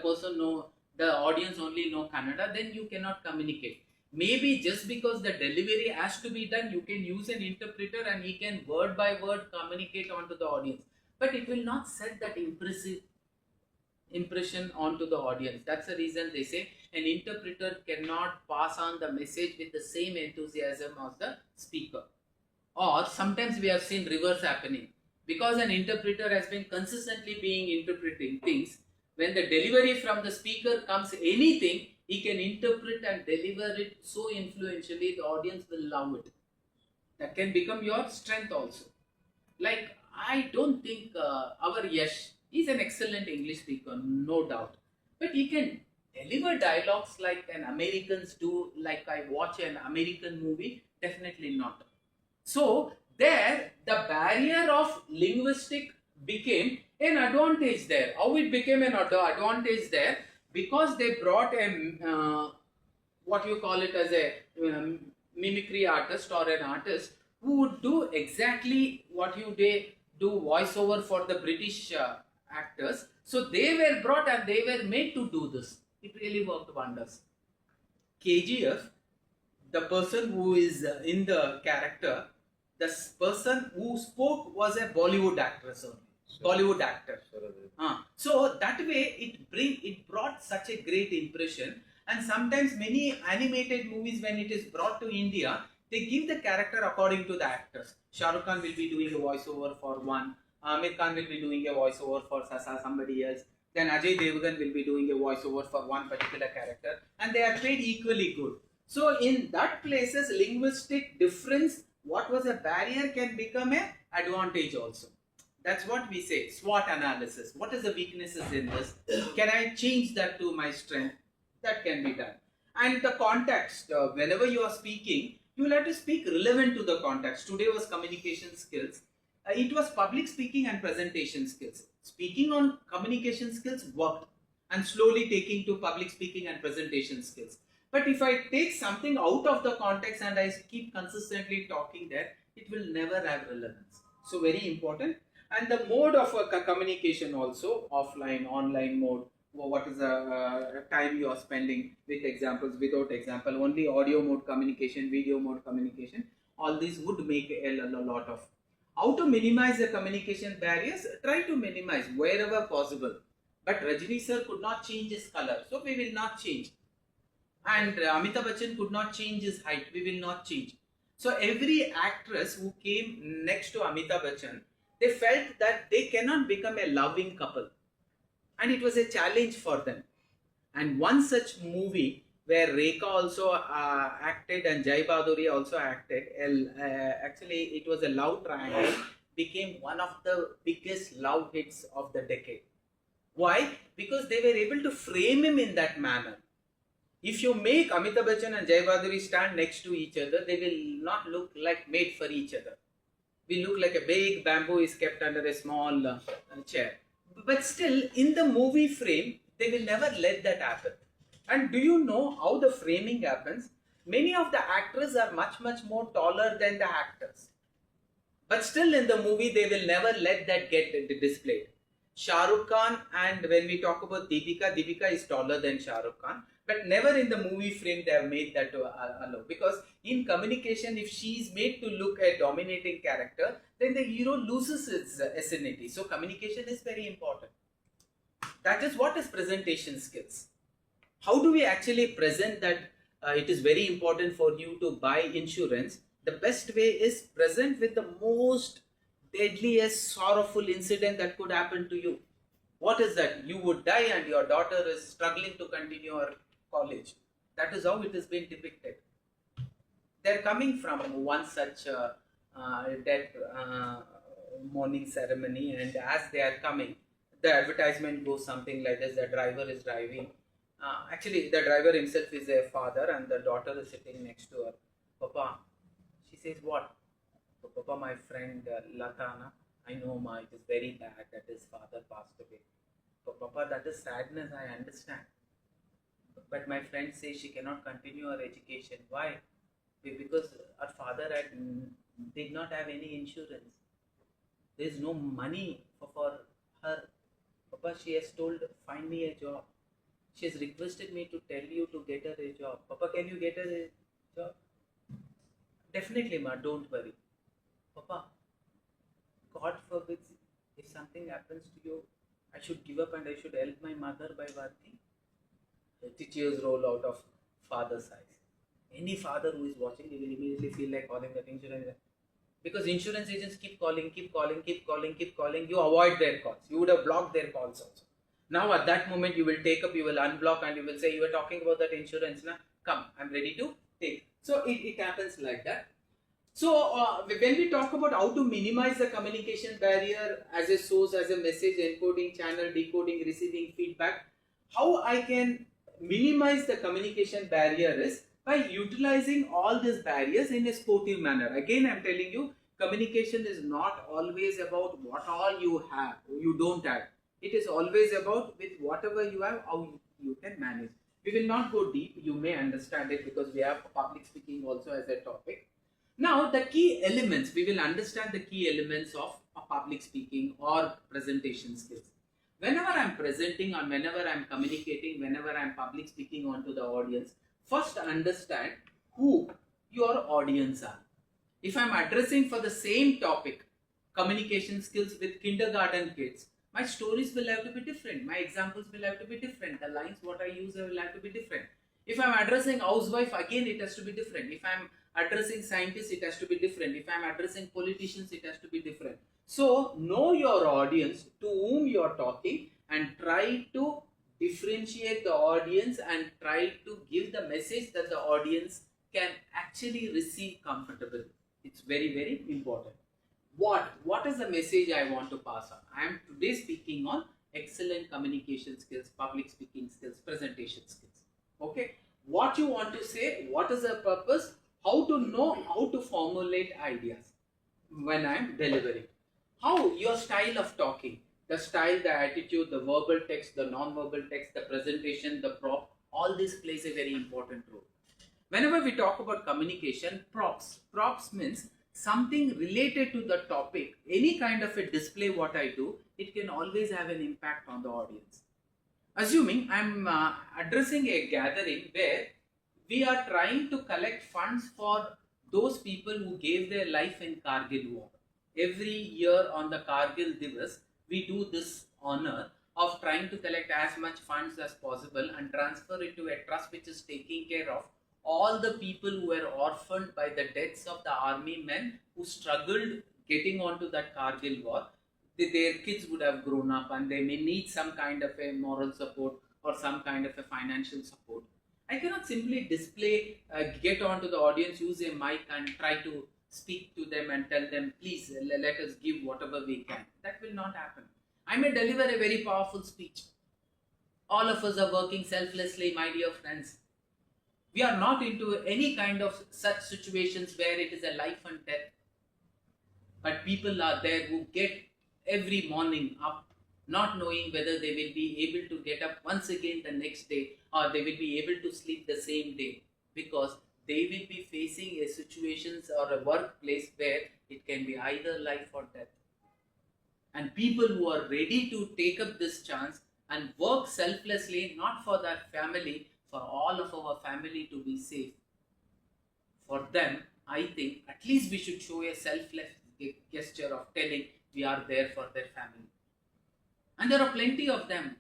audience only know Kannada, then you cannot communicate. Maybe just because the delivery has to be done, you can use an interpreter and he can word by word communicate onto the audience. But it will not set that impression onto the audience. That's the reason they say an interpreter cannot pass on the message with the same enthusiasm as the speaker. Or sometimes we have seen reverse happening. Because an interpreter has been consistently being interpreting things, when the delivery from the speaker comes anything, he can interpret and deliver it so influentially, the audience will love it. That can become your strength also. Like, I don't think our Yash is an excellent English speaker, no doubt. But he can deliver dialogues like an Americans do, like I watch an American movie, definitely not. So, there, the barrier of linguistic became an advantage there. How it became an advantage there? Because they brought a, what you call it as a mimicry artist or an artist who would do exactly what you do voiceover for the British actors. So they were brought and they were made to do this. It really worked wonders. KGF, the person who is in the character, the person who spoke was a Bollywood actress only. Bollywood actor. So that way it brought such a great impression. And sometimes many animated movies, when it is brought to India, they give the character according to the actors. Shah Rukh Khan will be doing a voiceover for one. Amir Khan will be doing a voiceover for somebody else. Then Ajay Devgan will be doing a voiceover for one particular character. And they are paid equally good. So in that places, linguistic difference, what was a barrier can become a advantage also. That's what we say, SWOT analysis. What is the weaknesses in this? Can I change that to my strength? That can be done. And the context, whenever you are speaking, you will have to speak relevant to the context. Today was communication skills. It was public speaking and presentation skills. Speaking on communication skills worked, and slowly taking to public speaking and presentation skills. But if I take something out of the context and I keep consistently talking there, it will never have relevance. So very important. And the mode of communication also, offline, online mode. What is the time you are spending with examples, without example, only audio mode communication, video mode communication. All these would make a lot of. How to minimize the communication barriers? Try to minimize wherever possible. But Rajini sir could not change his color, so we will not change. And Amitabh Bachchan could not change his height, we will not change. So every actress who came next to Amitabh Bachchan, they felt that they cannot become a loving couple. And it was a challenge for them. And one such movie where Rekha also acted and Jai Baduri also acted, actually it was a love triangle, became one of the biggest love hits of the decade. Why? Because they were able to frame him in that manner. If you make Amitabh Bachchan and Jai Baduri stand next to each other, they will not look like made for each other. We look like a big bamboo is kept under a small chair. But still, in the movie frame, they will never let that happen. And do you know how the framing happens? Many of the actors are much more taller than the actors. But still in the movie, they will never let that get displayed. Shah Rukh Khan, and when we talk about Deepika is taller than Shah Rukh Khan. But never in the movie frame they have made that to allow. Because in communication, if she is made to look a dominating character, then the hero loses its acidity. So communication is very important. That is what is presentation skills. How do we actually present that it is very important for you to buy insurance? The best way is present with the most deadliest sorrowful incident that could happen to you. What is that? You would die and your daughter is struggling to continue her college. That is how it has been depicted. They're coming from one such death mourning ceremony, and as they are coming, the advertisement goes something like this: the driver is driving. Actually, the driver himself is a father, and the daughter is sitting next to her. Papa, she says, what? Papa, my friend Latana, I know ma, it is very bad that his father passed away. But Papa, that is sadness, I understand. But my friend says she cannot continue her education. Why? Because her father did not have any insurance. There is no money for her. Papa, she has told, find me a job. She has requested me to tell you to get her a job. Papa, can you get her a job? Definitely, ma, don't worry. Papa, God forbids, if something happens to you, I should give up and I should help my mother by working. The tears roll out of father's eyes. Any father who is watching, they will immediately feel like calling that insurance. Because insurance agents keep calling. You avoid their calls. You would have blocked their calls also. Now at that moment, you will take up, you will unblock, and you will say, you were talking about that insurance, na? Come, I'm ready to take. So it happens like that. So when we talk about how to minimize the communication barrier as a source, as a message, encoding, channel, decoding, receiving feedback, how I can minimize the communication barrier is by utilizing all these barriers in a sportive manner. Again, I'm telling you, communication is not always about what all you have, you don't have. It is always about with whatever you have, how you can manage. We will not go deep, you may understand it because we have public speaking also as a topic. Now, the key elements, we will understand the key elements of public speaking or presentation skills. Whenever I'm presenting or whenever I'm communicating, whenever I'm public speaking onto the audience, first understand who your audience are. If I'm addressing for the same topic, communication skills with kindergarten kids, my stories will have to be different. My examples will have to be different. The lines what I use will have to be different. If I'm addressing housewife, again it has to be different. If I'm addressing scientists, it has to be different. If I'm addressing politicians, it has to be different. So know your audience to whom you are talking and try to differentiate the audience and try to give the message that the audience can actually receive comfortably. It's very, very important. What is the message I want to pass on? I am today speaking on excellent communication skills, public speaking skills, presentation skills. Okay, what you want to say, what is the purpose, how to know how to formulate ideas when I am delivering, how your style of talking, the style, the attitude, the verbal text, the non-verbal text, the presentation, the prop, all this plays a very important role. Whenever we talk about communication, props means something related to the topic. Any kind of a display what I do, it can always have an impact on the audience. Assuming I'm addressing a gathering where we are trying to collect funds for those people who gave their life in Kargil war. Every year on the Kargil Divas, we do this honor of trying to collect as much funds as possible and transfer it to a trust which is taking care of all the people who were orphaned by the deaths of the army men who struggled getting onto that Kargil war. Their kids would have grown up and they may need some kind of a moral support or some kind of a financial support. I cannot simply display, get onto the audience, use a mic and try to speak to them and tell them, please let us give whatever we can. That will not happen. I may deliver a very powerful speech. All of us are working selflessly, my dear friends. We are not into any kind of such situations where it is a life and death. But people are there who get every morning up not knowing whether they will be able to get up once again the next day or they will be able to sleep the same day, because they will be facing a situations or a workplace where it can be either life or death. And people who are ready to take up this chance and work selflessly, not for their family, for all of our family to be safe, for them, I think at least we should show a selfless gesture of telling we are there for their family. And there are plenty of them.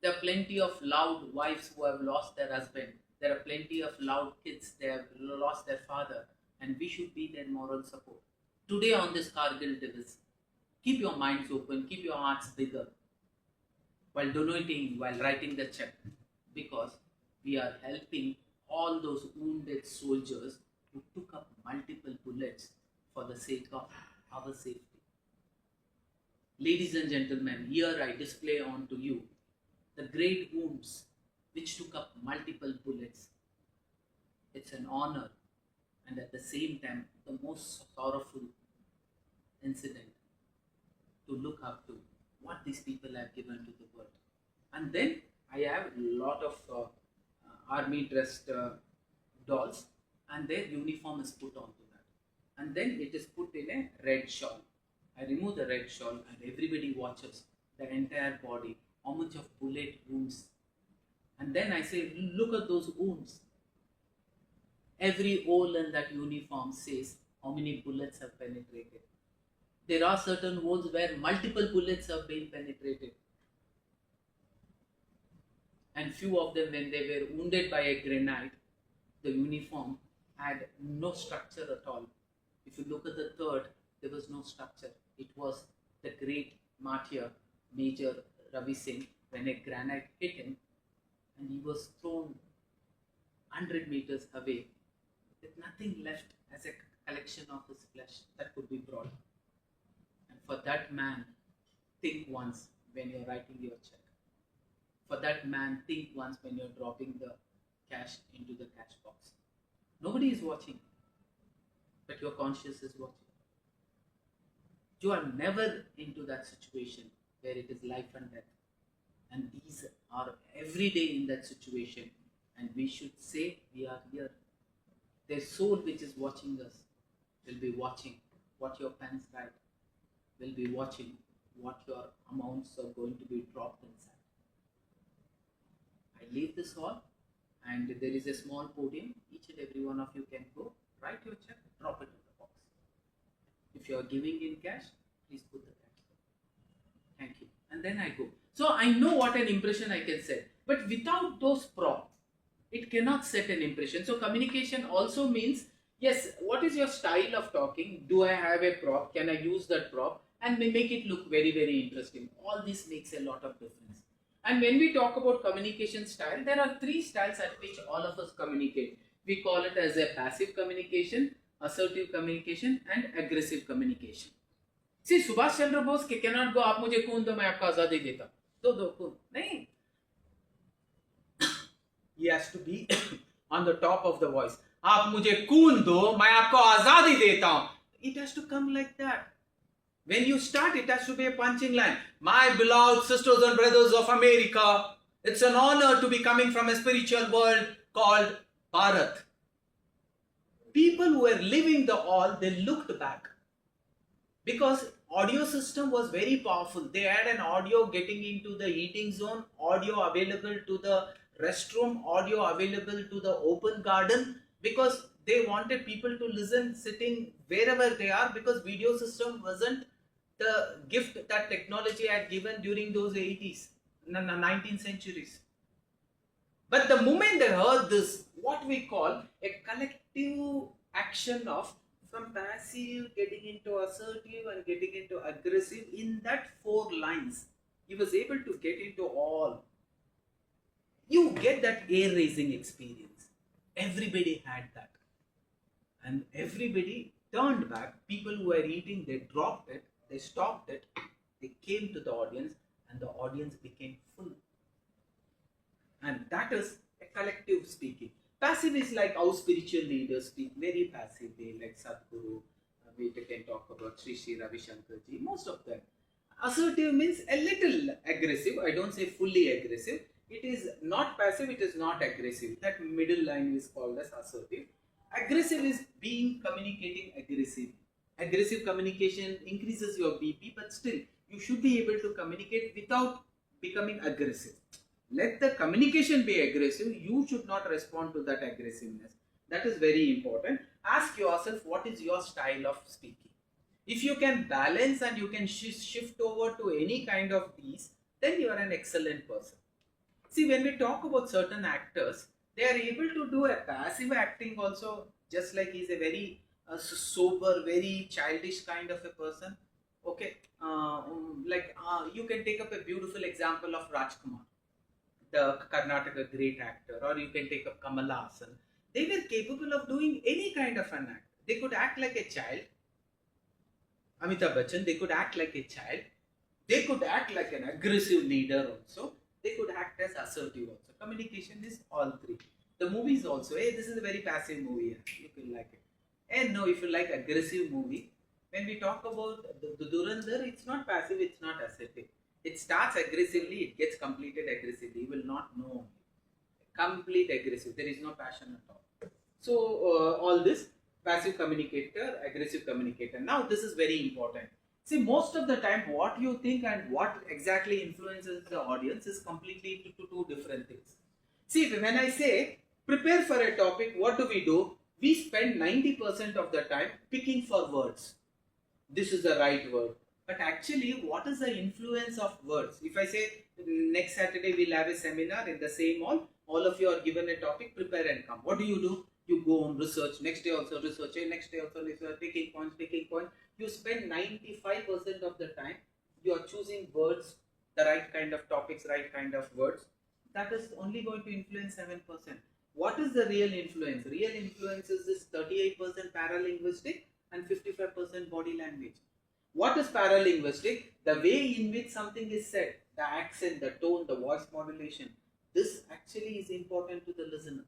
There are plenty of loud wives who have lost their husband. There are plenty of loud kids, they have lost their father. And we should be their moral support. Today on this Kargil Divas, keep your minds open, keep your hearts bigger while donating, while writing the check. Because we are helping all those wounded soldiers who took up multiple bullets for the sake of our safety. Ladies and gentlemen, here I display onto you the great wounds which took up multiple bullets. It's an honor and at the same time the most sorrowful incident to look up to what these people have given to the world. And then I have a lot of army dressed dolls and their uniform is put onto that. And then it is put in a red shawl. I remove the red shawl and everybody watches the entire body, how much of bullet wounds. And then I say, look at those wounds. Every hole in that uniform says how many bullets have penetrated. There are certain holes where multiple bullets have been penetrated. And few of them, when they were wounded by a grenade, the uniform had no structure at all. If you look at the third, there was no structure. It was the great martyr, Major Ravi Singh, when a grenade hit him and he was thrown 100 meters away with nothing left as a collection of his flesh that could be brought. And for that man, think once when you're writing your check. For that man, think once when you're dropping the cash into the cash box. Nobody is watching, but your conscience is watching. You are never into that situation where it is life and death. And these are every day in that situation. And we should say we are here. Their soul which is watching us will be watching what your pens write, will be watching what your amounts are going to be dropped inside. I leave this hall and there is a small podium. Each and every one of you can go, write your check, drop it in the box. If you are giving in cash, please put the cash there. Thank you. And then I go. So I know what an impression I can set. But without those props, it cannot set an impression. So communication also means, yes, what is your style of talking? Do I have a prop? Can I use that prop? And make it look very, very interesting. All this makes a lot of difference. And when we talk about communication style, there are three styles at which all of us communicate. We call it as a passive communication, assertive communication, and aggressive communication. See, Subhash Chandra Bose cannot go, आप मुझे खून दो मैं आपको आजादी देता दो खून नहीं. He has to be on the top of the voice. आप मुझे खून दो मैं आपको आजादी देता हूं. It has to come like that. When you start, it has to be a punching line. My beloved sisters and brothers of America, it's an honor to be coming from a spiritual world called Bharat. People who were living the all, they looked back. Because audio system was very powerful. They had an audio getting into the eating zone, audio available to the restroom, audio available to the open garden, because they wanted people to listen sitting wherever they are, because video system wasn't the gift that technology had given during those 80s, 19th centuries. But the moment they heard this, what we call a collective action of from passive getting into assertive and getting into aggressive, in that 4 lines, he was able to get into all. You get that air raising experience. Everybody had that. And everybody turned back. People who were eating, they dropped it, they stopped it, they came to the audience, and the audience became full. And that is a collective speaking. Passive is like how spiritual leaders speak, very passively, like Sadhguru. We can talk about Sri Ravi Shankar ji, most of them. Assertive means a little aggressive. I don't say fully aggressive. It is not passive, it is not aggressive. That middle line is called as assertive. Aggressive is communicating aggressively. Aggressive communication increases your BP, but still, you should be able to communicate without becoming aggressive. Let the communication be aggressive. You should not respond to that aggressiveness. That is very important. Ask yourself, what is your style of speaking? If you can balance and you can shift over to any kind of these, then you are an excellent person. See, when we talk about certain actors, they are able to do a passive acting also, just like he's a very sober, very childish kind of a person. Okay, you can take up a beautiful example of Rajkumar, the Karnataka great actor, or you can take up Kamala Hassan. They were capable of doing any kind of an act. They could act like a child. Amitabh Bachchan, they could act like a child. They could act like an aggressive leader also. They could act as assertive also. Communication is all three. The movies also, hey, this is a very passive movie. You can like it. And no, if you like aggressive movie, when we talk about the Durandar, it's not passive, it's not assertive. It starts aggressively, it gets completed aggressively. You will not know. Complete aggressive. There is no passion at all. So all this, passive communicator, aggressive communicator. Now this is very important. See, most of the time what you think and what exactly influences the audience is completely two different things. See, when I say prepare for a topic, what do? We spend 90% of the time picking for words. This is the right word. But actually, what is the influence of words? If I say next Saturday we'll have a seminar in the same hall, all of you are given a topic, prepare and come. What do? You go on research, next day also research, next day also research, taking points. You spend 95% of the time, you are choosing words, the right kind of topics, right kind of words. That is only going to influence 7%. What is the real influence? Real influence is this 38% paralinguistic and 55% body language. What is paralinguistic? The way in which something is said, the accent, the tone, the voice modulation. This actually is important to the listener.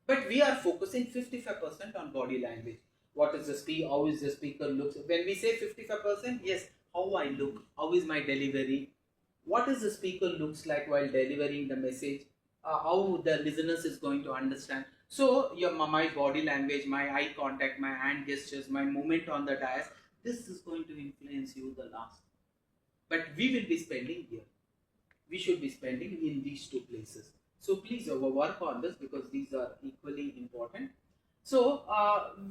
But we are focusing 55% on body language. What is the speaker? How is the speaker looks? When we say 55%, yes, how I look, how is my delivery? What is the speaker looks like while delivering the message? How the listeners is going to understand. So my body language, my eye contact, my hand gestures, my movement on the dais, this is going to influence you the last. But we will be spending here. We should be spending in these two places. So please work on this because these are equally important. So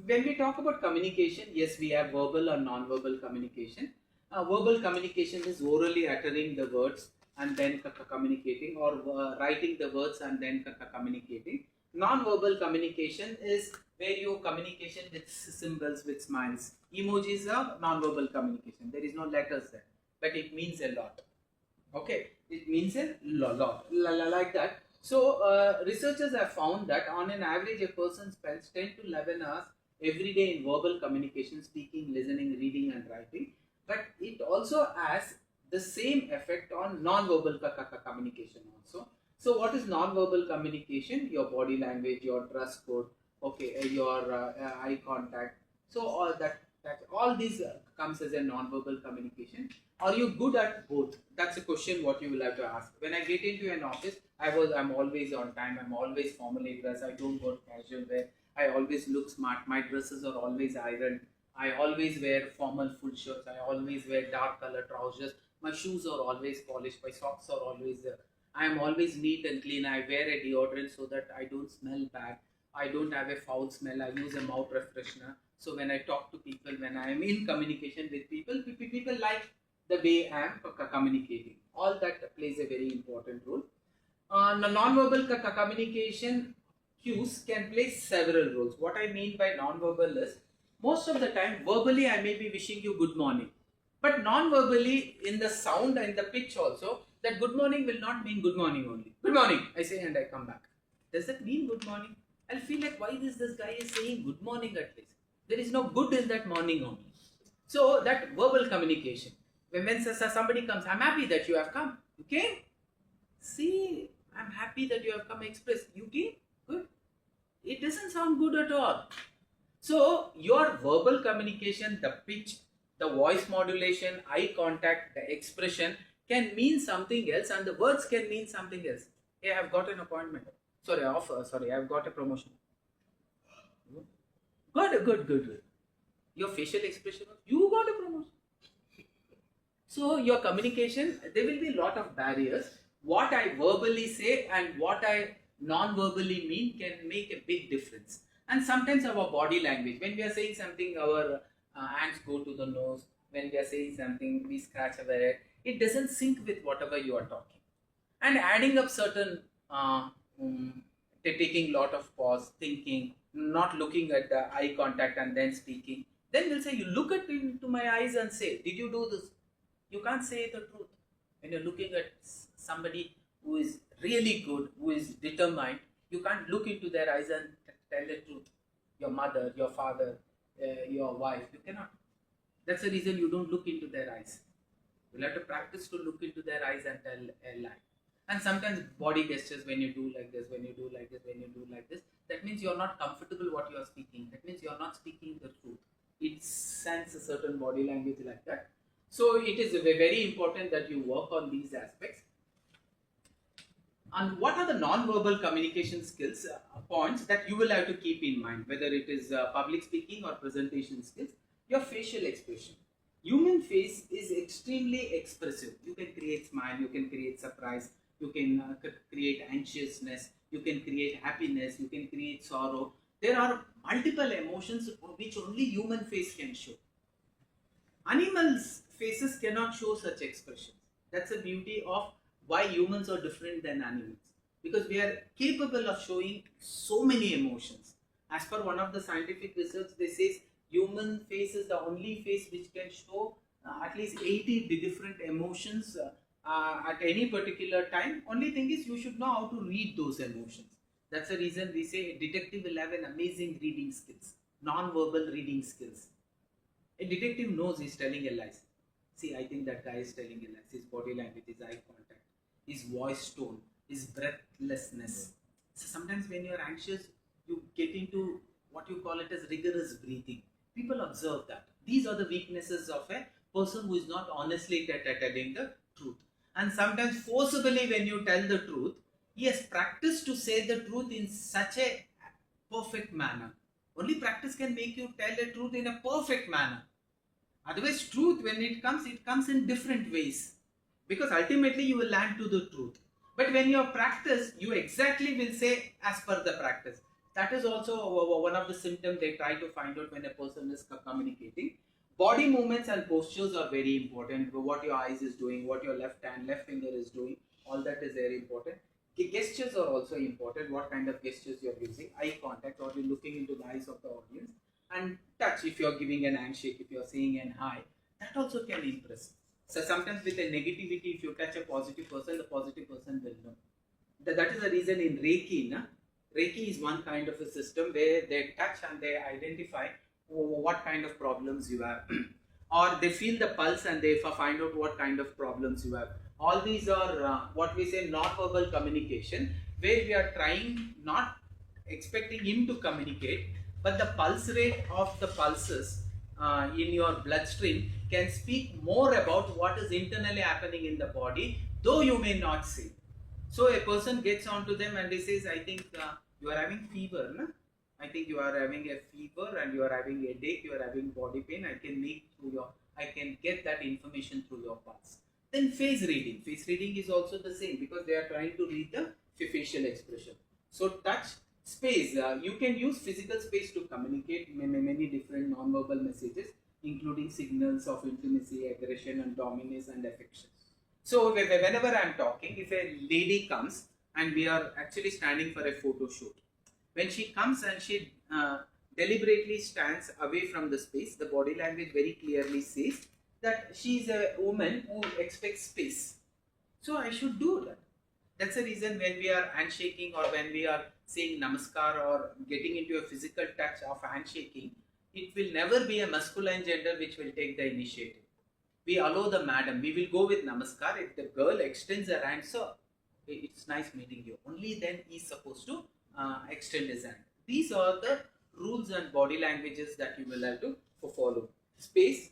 when we talk about communication, yes, we have verbal or non-verbal communication. Verbal communication is orally uttering the words and then communicating, or writing the words and then communicating. Non-verbal communication is where you communication with symbols, with smiles. Emojis are non-verbal communication. There is no letters there, but it means a lot. Okay, It means a lot, like that. So researchers have found that on an average a person spends 10 to 11 hours every day in verbal communication, speaking, listening, reading and writing. But it also has the same effect on non-verbal communication also. So what is non-verbal communication? Your body language, your dress code, okay, your eye contact. So all these comes as a non-verbal communication. Are you good at both? That's a question what you will have to ask. When I get into an office, I'm always on time, I'm always formally dressed, I don't go casual wear, I always look smart, my dresses are always ironed, I always wear formal full shirts, I always wear dark color trousers, my shoes are always polished, my socks are always I am always neat and clean, I wear a deodorant so that I don't smell bad, I don't have a foul smell, I use a mouth refreshener. So when I talk to people, when I am in communication with people, people like the way I am communicating. All that plays a very important role. Non-verbal communication cues can play several roles. What I mean by non-verbal is, most of the time, verbally I may be wishing you good morning, but non-verbally in the sound and the pitch also, that good morning will not mean good morning only. Good morning, I say and I come back. Does that mean good morning? I'll feel like, why this guy is saying good morning at least? There is no good in that morning only. So that verbal communication. When somebody comes, I'm happy that you have come. You came? See, I'm happy that you have come express. You came? Good. It doesn't sound good at all. So your verbal communication, the pitch, the voice modulation, eye contact, the expression can mean something else, and the words can mean something else. Hey, I've got an appointment. Sorry, offer. Sorry, I've got a promotion. Good. Your facial expression, you got a promotion. So your communication, there will be a lot of barriers. What I verbally say and what I non-verbally mean can make a big difference. And sometimes our body language, when we are saying something, our hands go to the nose. When we are saying something, we scratch our head. It doesn't sync with whatever you are talking. And adding up certain, taking lot of pause, thinking, not looking at the eye contact and then speaking. Then we'll say, you look at into my eyes and say, did you do this? You can't say the truth. When you're looking at somebody who is really good, who is determined, you can't look into their eyes and tell the truth. Your mother, your father, your wife, you cannot. That's the reason you don't look into their eyes. You'll have to practice to look into their eyes and tell a lie. And sometimes body gestures, when you do like this, when you do like this, when you do like this, that means you're not comfortable what you are speaking. That means you're not speaking the truth. It sends a certain body language like that. So it is very important that you work on these aspects. And what are the non-verbal communication skills, points that you will have to keep in mind, whether it is public speaking or presentation skills? Your facial expression. Human face is extremely expressive. You can create smile, you can create surprise, you can create anxiousness, you can create happiness, you can create sorrow. There are multiple emotions which only human face can show. Animals' faces cannot show such expressions. That's the beauty of why humans are different than animals. Because we are capable of showing so many emotions. As per one of the scientific research, they say human face is the only face which can show at least 80 different emotions at any particular time. Only thing is, you should know how to read those emotions. That's the reason we say a detective will have an amazing reading skills, non-verbal reading skills. A detective knows he's telling a lie. See, I think that guy is telling a lie. His body language, his eye contact, his voice tone, his breathlessness. So sometimes when you're anxious, you get into what you call it as rigorous breathing. People observe that. These are the weaknesses of a person who is not honestly telling the truth. And sometimes forcibly when you tell the truth, he has practiced to say the truth in such a perfect manner. Only practice can make you tell the truth in a perfect manner. Otherwise, truth, when it comes in different ways. Because ultimately you will land to the truth. But when you practice, you exactly will say as per the practice. That is also one of the symptoms they try to find out when a person is communicating. Body movements and postures are very important. What your eyes is doing, what your left finger is doing, all that is very important. Gestures are also important. What kind of gestures you are using, eye contact, or you looking into the eyes of the audience, and touch. If you are giving an handshake, if you are saying an hi, that also can impress. So sometimes with a negativity, if you touch a positive person, the positive person will know. That is the reason in Reiki, na? Reiki is one kind of a system where they touch and they identify what kind of problems you have. Or they feel the pulse and they find out what kind of problems you have. All these are what we say non-verbal communication, where we are trying, not expecting him to communicate, but the pulse rate of the pulses in your bloodstream can speak more about what is internally happening in the body, though you may not see. So a person gets onto them and he says, I think you are having fever, na? I think you are having a fever and you are having a headache, you are having body pain. I can get that information through your pulse. Then face reading. Face reading is also the same because they are trying to read the facial expression. So touch, space. You can use physical space to communicate many different non-verbal messages, including signals of intimacy, aggression, and dominance and affection. So whenever I am talking, if a lady comes and we are actually standing for a photo shoot, when she comes and she deliberately stands away from the space, the body language very clearly says that she is a woman who expects space. So I should do that. That's the reason when we are handshaking or when we are saying namaskar or getting into a physical touch of handshaking, it will never be a masculine gender which will take the initiative. We allow the madam, we will go with namaskar. If the girl extends her hand, so it's nice meeting you, only then he is supposed to extend his hand. These are the rules and body languages that you will have to follow. Space,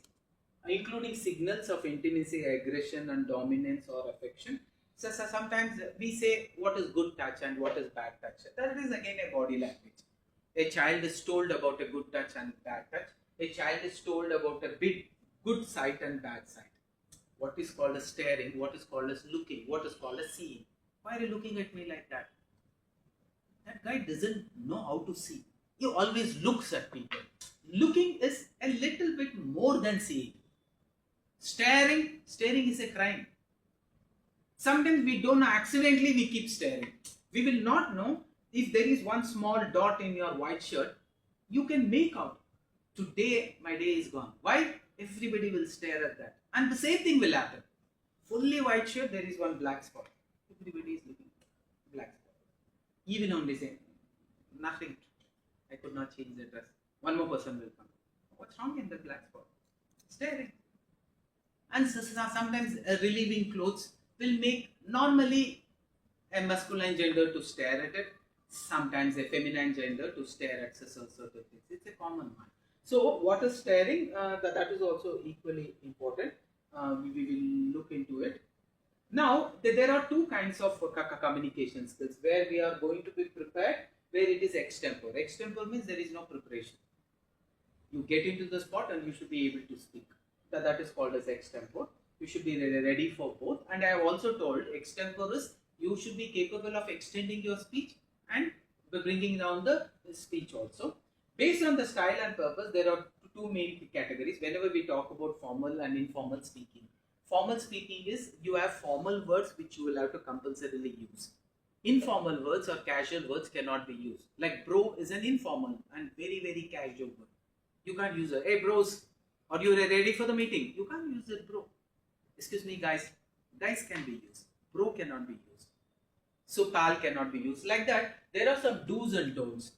including signals of intimacy, aggression, and dominance or affection. So sometimes we say what is good touch and what is bad touch. That is again a body language. A child is told about a good touch and bad touch. A child is told about a bit good sight and bad sight. What is called as staring, what is called as looking, what is called as seeing. Why are you looking at me like that? That guy doesn't know how to see. He always looks at people. Looking is a little bit more than seeing. Staring is a crime. Sometimes we don't know, accidentally we keep staring. We will not know if there is one small dot in your white shirt. You can make out, today my day is gone. Why? Everybody will stare at that. And the same thing will happen. Fully white shirt, there is one black spot. Everybody is looking at black spot. Even on the same, nothing. I could not change the dress. One more person will come. What's wrong in the black spot? Staring. And sometimes relieving clothes will make normally a masculine gender to stare at it. Sometimes a feminine gender to stare at certain things. It's a common one. So what is staring? That is also equally important. We will look into it. Now there are two kinds of communication skills where we are going to be prepared, where it is extempore. Extempore means there is no preparation. You get into the spot and you should be able to speak. That is called as extempore. You should be ready for both. And I have also told extempore is you should be capable of extending your speech and bringing down the speech also. Based on the style and purpose, there are two main categories whenever we talk about formal and informal speaking. Formal speaking is you have formal words which you will have to compulsorily use. Informal words or casual words cannot be used. Like bro is an informal and very casual word. You can't use it. Hey bros, are you ready for the meeting? You can't use it bro. Excuse me guys. Guys can be used. Bro cannot be used. So pal cannot be used. Like that, there are some do's and don'ts.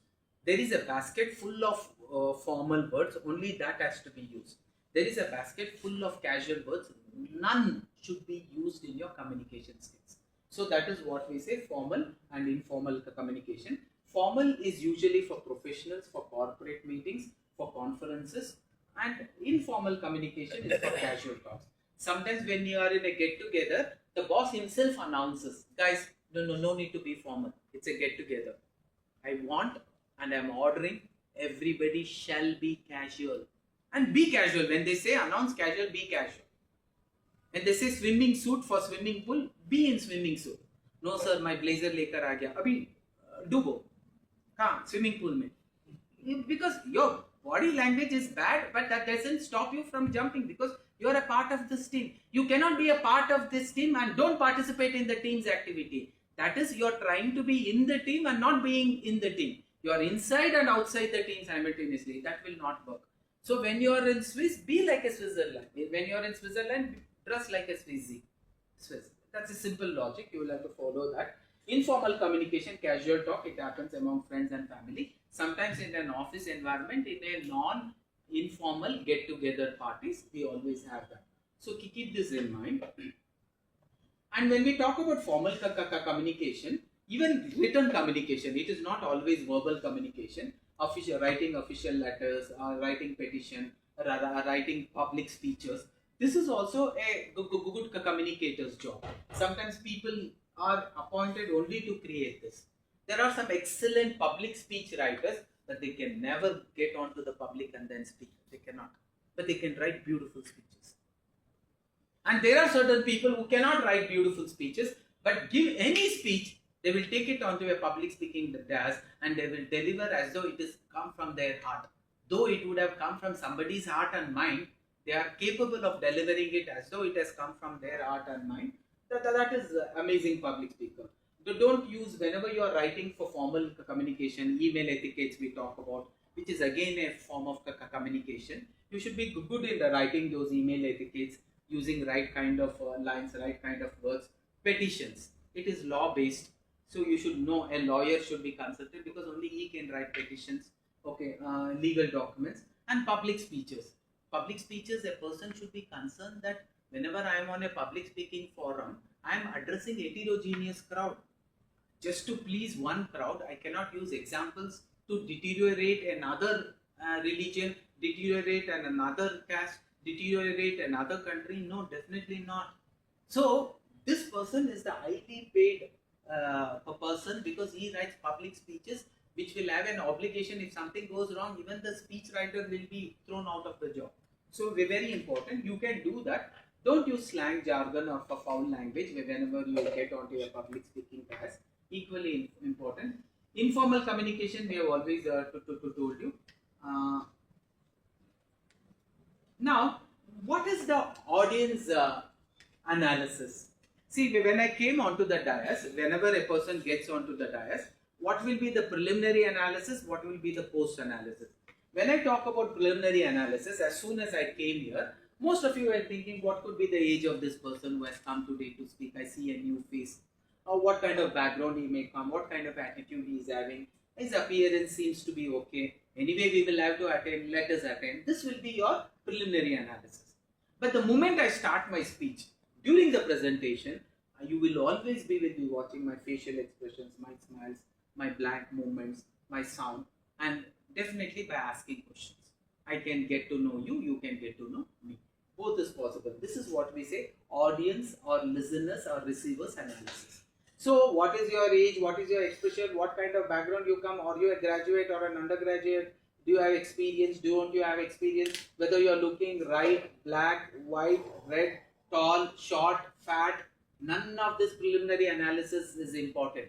There is a basket full of formal words, only that has to be used. There is a basket full of casual words, none should be used in your communication skills. So that is what we say formal and informal communication. Formal is usually for professionals, for corporate meetings, for conferences, and informal communication is for casual talks. Sometimes when you are in a get together, the boss himself announces, guys, no need to be formal, it's a get together. I want and I am ordering everybody shall be casual. And be casual. When they say announce casual, be casual. When they say swimming suit for swimming pool, be in swimming suit. No sir, my blazer lekar aa gaya. Abhi dubo. Swimming pool mein. Because your body language is bad, but that doesn't stop you from jumping because you are a part of this team. You cannot be a part of this team and don't participate in the team's activity. That is, you are trying to be in the team and not being in the team. You are inside and outside the team simultaneously. That will not work. So when you are in Swiss, be like a Switzerland. When you are in Switzerland, Dress like a Swiss. That's a simple logic. You will have to follow that. Informal communication, casual talk, it happens among friends and family. Sometimes in an office environment, in a non-informal get-together parties, we always have that. So keep this in mind. And when we talk about formal communication, even written communication, it is not always verbal communication. Writing official letters, writing petition, writing public speeches. This is also a good communicator's job. Sometimes people are appointed only to create this. There are some excellent public speech writers, but they can never get onto the public and then speak. They cannot. But they can write beautiful speeches. And there are certain people who cannot write beautiful speeches, but give any speech, they will take it onto a public speaking dais and they will deliver as though it has come from their heart. Though it would have come from somebody's heart and mind, they are capable of delivering it as though it has come from their heart and mind. That is amazing public speaker. Don't use, whenever you are writing for formal communication, email etiquettes we talk about, which is again a form of communication. You should be good in writing those email etiquettes, using right kind of lines, right kind of words. Petitions, it is law based, so you should know a lawyer should be consulted because only he can write petitions. Okay, legal documents. And public speeches. Public speeches, a person should be concerned that whenever I am on a public speaking forum, I am addressing a heterogeneous crowd. Just to please one crowd, I cannot use examples to deteriorate another religion, deteriorate another caste, deteriorate another country. No, definitely not. So this person is the highly paid person because he writes public speeches which will have an obligation. If something goes wrong, even the speech writer will be thrown out of the job. So very important. You can do that. Don't use slang, jargon or foul language whenever you get onto your public speaking task. Equally important. Informal communication, we have always told you. Now, what is the audience analysis? See, when I came onto the dais, whenever a person gets onto the dais, what will be the preliminary analysis? What will be the post analysis? When I talk about preliminary analysis, as soon as I came here, most of you were thinking, what could be the age of this person who has come today to speak? I see a new face. Or what kind of background he may come, what kind of attitude he is having. His appearance seems to be okay. Anyway, we will have to attend, let us attend. This will be your preliminary analysis. But the moment I start my speech, during the presentation, you will always be with me watching my facial expressions, my smiles, my blank movements, my sound, and definitely by asking questions. I can get to know you, you can get to know me. Both is possible. This is what we say audience or listeners or receivers analysis. So what is your age, what is your expression, what kind of background you come, are you a graduate or an undergraduate, do you have experience, don't you have experience, whether you are looking right, black, white, red, tall, short, fat, none of this preliminary analysis is important.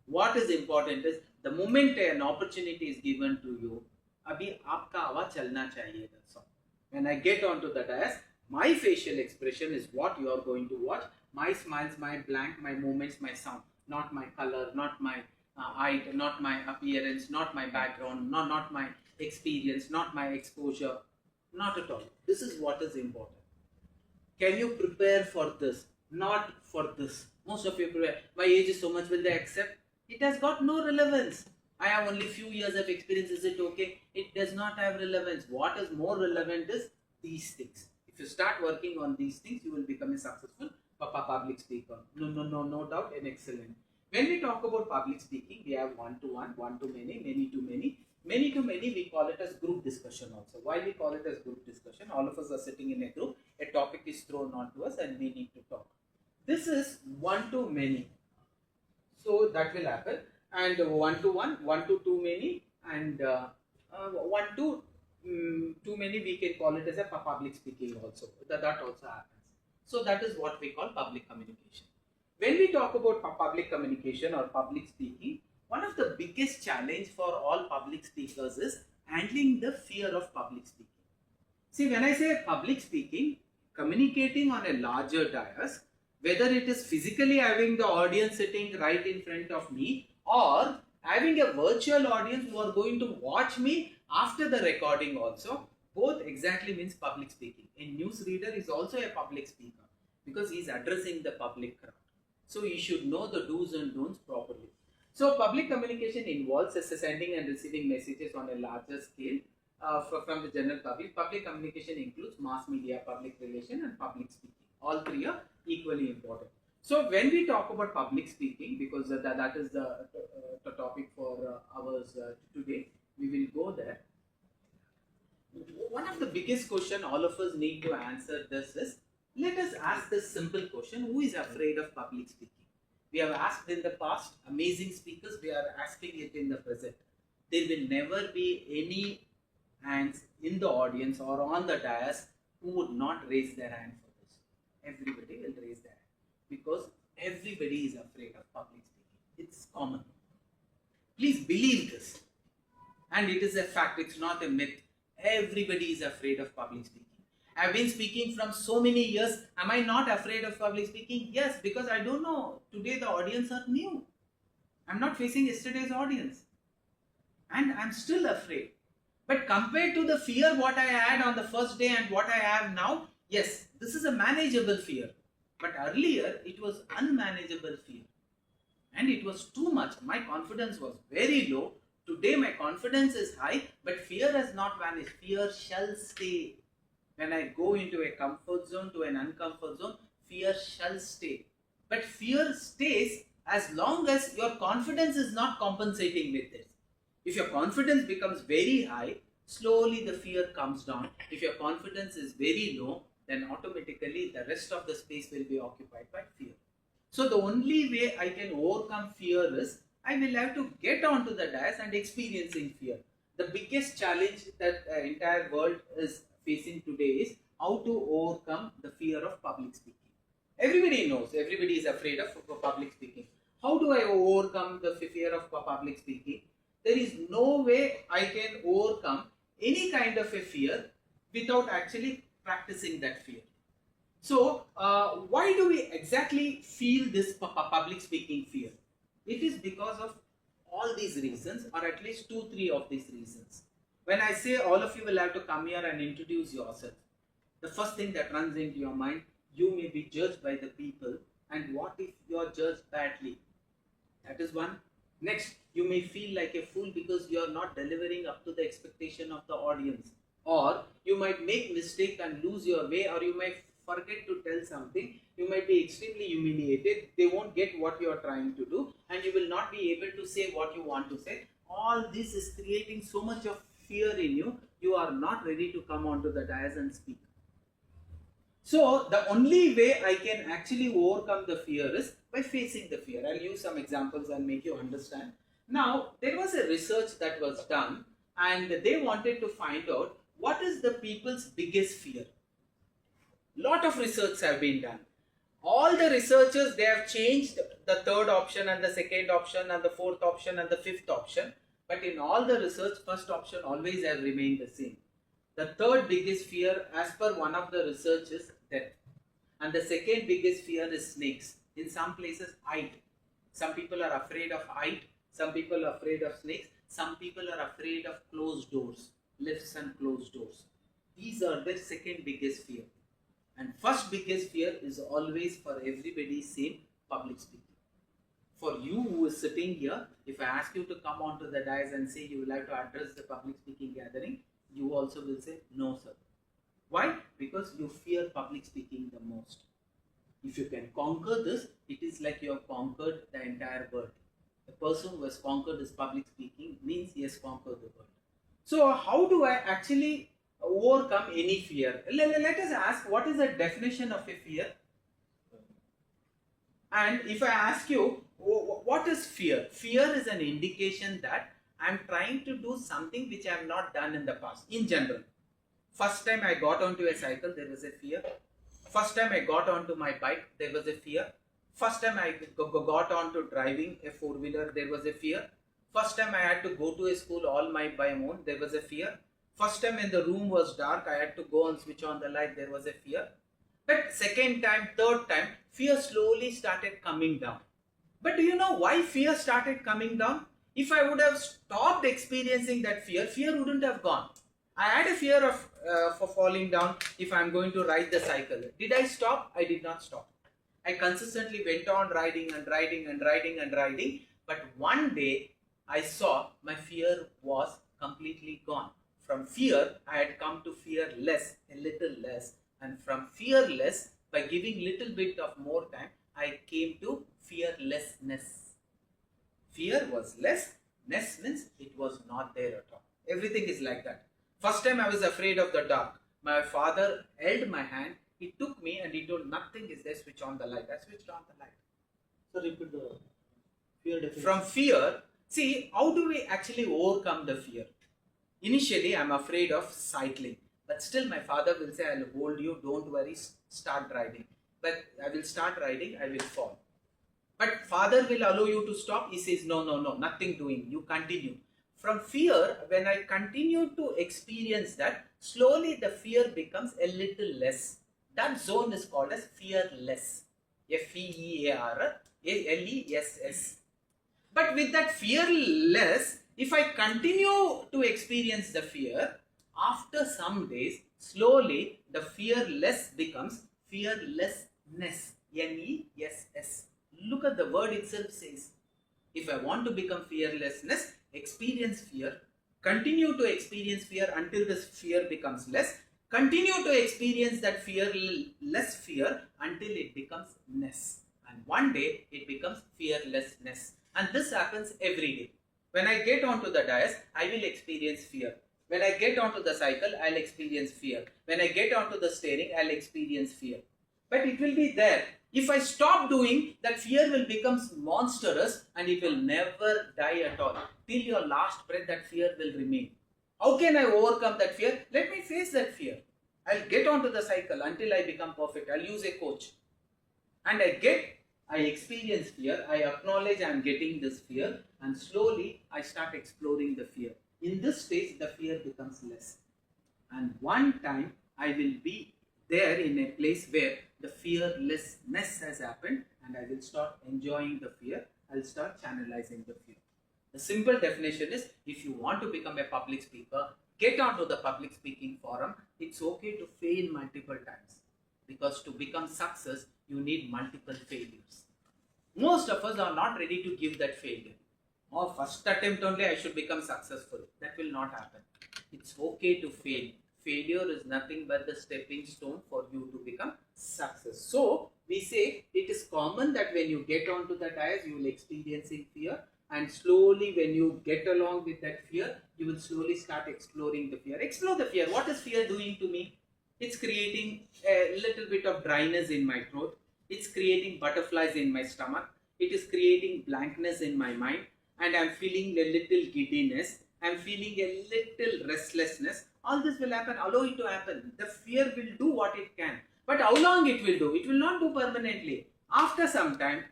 What is important is the moment an opportunity is given to you, abhi aapka awaaz chalna chahiye, that's all. When I get onto the dais, my facial expression is what you are going to watch. My smiles, my blank, my movements, my sound, not my color, not my height, not my appearance, not my background, not my experience, not my exposure, not at all. This is what is important. Can you prepare for this? Not for this. Most of you prepare. My age is so much, will they accept? It has got no relevance. I have only few years of experience, is it okay? It does not have relevance. What is more relevant is these things. If you start working on these things, you will become a successful public speaker. No doubt, and excellent. When we talk about public speaking, we have one-to-one, one-to-many, many-to-many. Many-to-many, we call it as group discussion also. Why we call it as group discussion? All of us are sitting in a group, a topic is thrown onto us and we need to talk. This is one-to-many. So that will happen. And one-to-one, one-to-too-many, and one-to-too-many, we can call it as a public speaking also. That also happens. So that is what we call public communication. When we talk about public communication or public speaking, one of the biggest challenge for all public speakers is handling the fear of public speaking. See, when I say public speaking, communicating on a larger dais, whether it is physically having the audience sitting right in front of me or having a virtual audience who are going to watch me after the recording also, both exactly means public speaking. A newsreader is also a public speaker. because he's addressing the public crowd. So he should know the do's and don'ts properly. So public communication involves sending and receiving messages on a larger scale from the general public. Public communication includes mass media, public relation, and public speaking. All three are equally important. So when we talk about public speaking, because that is the topic for ours today, we will go there. One of the biggest question all of us need to answer this is, let us ask this simple question: who is afraid of public speaking? We have asked in the past, amazing speakers, we are asking it in the present. There will never be any hands in the audience or on the dais who would not raise their hand for this. Everybody will raise their hand because everybody is afraid of public speaking. It's common. Please believe this. And it is a fact, it's not a myth. Everybody is afraid of public speaking. I've been speaking from so many years. Am I not afraid of public speaking? Yes, because I don't know. Today the audience are new. I'm not facing yesterday's audience. And I'm still afraid. But compared to the fear what I had on the first day and what I have now, yes, this is a manageable fear. But earlier it was unmanageable fear. And it was too much. My confidence was very low. Today my confidence is high, but fear has not vanished. Fear shall stay. When I go into a comfort zone to an uncomfort zone, fear shall stay. But fear stays as long as your confidence is not compensating with it. If your confidence becomes very high, slowly the fear comes down. If your confidence is very low, then automatically the rest of the space will be occupied by fear. So the only way I can overcome fear is I will have to get onto the dais and experiencing fear. The biggest challenge that the entire world is facing today is how to overcome the fear of public speaking. Everybody knows, everybody is afraid of public speaking. How do I overcome the fear of public speaking? There is no way I can overcome any kind of a fear without actually practicing that fear. So, why do we exactly feel this public speaking fear? It is because of all these reasons, or at least 2-3 of these reasons. When I say all of you will have to come here and introduce yourself, the first thing that runs into your mind, you may be judged by the people, and what if you are judged badly? That is one. Next, you may feel like a fool because you are not delivering up to the expectation of the audience, or you might make mistake and lose your way, or you might forget to tell something. You might be extremely humiliated. They won't get what you are trying to do, and you will not be able to say what you want to say. All this is creating so much of fear in you. You are not ready to come onto the dais and speak. So the only way I can actually overcome the fear is by facing the fear. I'll use some examples and make you understand. Now, there was a research that was done, and they wanted to find out what is the people's biggest fear. Lot of research have been done. All the researchers, they have changed the third option and the second option and the fourth option and the fifth option. But in all the research, first option always have remained the same. The third biggest fear, as per one of the research, is death. And the second biggest fear is snakes. In some places, height. Some people are afraid of height. Some people are afraid of snakes. Some people are afraid of closed doors, lifts and closed doors. These are the second biggest fear. And first biggest fear is always for everybody same, public speaking. For you who is sitting here, if I ask you to come onto the dais and say you will have to address the public speaking gathering, you also will say no, sir. Why? Because you fear public speaking the most. If you can conquer this, it is like you have conquered the entire world. The person who has conquered his public speaking means he has conquered the world. So how do I actually overcome any fear? Let us ask, what is the definition of a fear? And if I ask you, what is fear? Fear is an indication that I am trying to do something which I have not done in the past, in general. First time I got onto a cycle, there was a fear. First time I got onto my bike, there was a fear. First time I got onto driving a four-wheeler, there was a fear. First time I had to go to a school all by my own, there was a fear. First time when the room was dark, I had to go and switch on the light, there was a fear. But second time, third time, fear slowly started coming down. But do you know why fear started coming down? If I would have stopped experiencing that fear, fear wouldn't have gone. I had a fear of for falling down if I'm going to ride the cycle. Did I stop? I did not stop. I consistently went on riding and riding and riding and riding. But one day I saw my fear was completely gone. From fear, I had come to fear less, a little less. And from fearless, by giving little bit of more time, I came to fearlessness. Fear was less, ness means it was not there at all. Everything is like that. First time I was afraid of the dark. My father held my hand, he took me and he told, nothing is there, switch on the light. I switched on the light. So repeat the fear definition. From fear, see, how do we actually overcome the fear? Initially, I'm afraid of cycling. But still my father will say, I'll hold you, don't worry, start riding. But I will start riding, I will fall. But father will allow you to stop. He says, no, nothing doing. You continue. From fear, when I continue to experience that, slowly the fear becomes a little less. That zone is called as fearless. Fearless. But with that fearless, if I continue to experience the fear, after some days, slowly the fearless becomes fearlessness. Ness. Look at the word itself says. If I want to become fearlessness, experience fear, continue to experience fear until this fear becomes less, continue to experience that less fear until it becomes ness. And one day it becomes fearlessness. And this happens every day. When I get onto the dais, I will experience fear. When I get onto the cycle, I'll experience fear. When I get onto the steering, I'll experience fear. But it will be there. If I stop doing, that fear will become monstrous and it will never die at all. Till your last breath, that fear will remain. How can I overcome that fear? Let me face that fear. I'll get onto the cycle until I become perfect. I'll use a coach. And I experience fear. I acknowledge I'm getting this fear. And slowly, I start exploring the fear. In this stage, the fear becomes less. And one time, I will be there in a place where the fearlessness has happened and I will start enjoying the fear. I'll start channelizing the fear. The simple definition is, if you want to become a public speaker, get onto the public speaking forum. It's okay to fail multiple times, because to become success, you need multiple failures. Most of us are not ready to give that failure. Or first attempt only I should become successful. That will not happen. It's okay to fail. Failure is nothing but the stepping stone for you to become success. So we say it is common that when you get onto the dais, you will experiencing fear, and slowly when you get along with that fear, you will slowly start exploring the fear. Explore the fear. What is fear doing to me? It's creating a little bit of dryness in my throat. It's creating butterflies in my stomach. It is creating blankness in my mind, and I'm feeling a little giddiness. I'm feeling a little restlessness. All this will happen. Allow it to happen. The fear will do what it can. But how long it will do? It will not do permanently. After some time,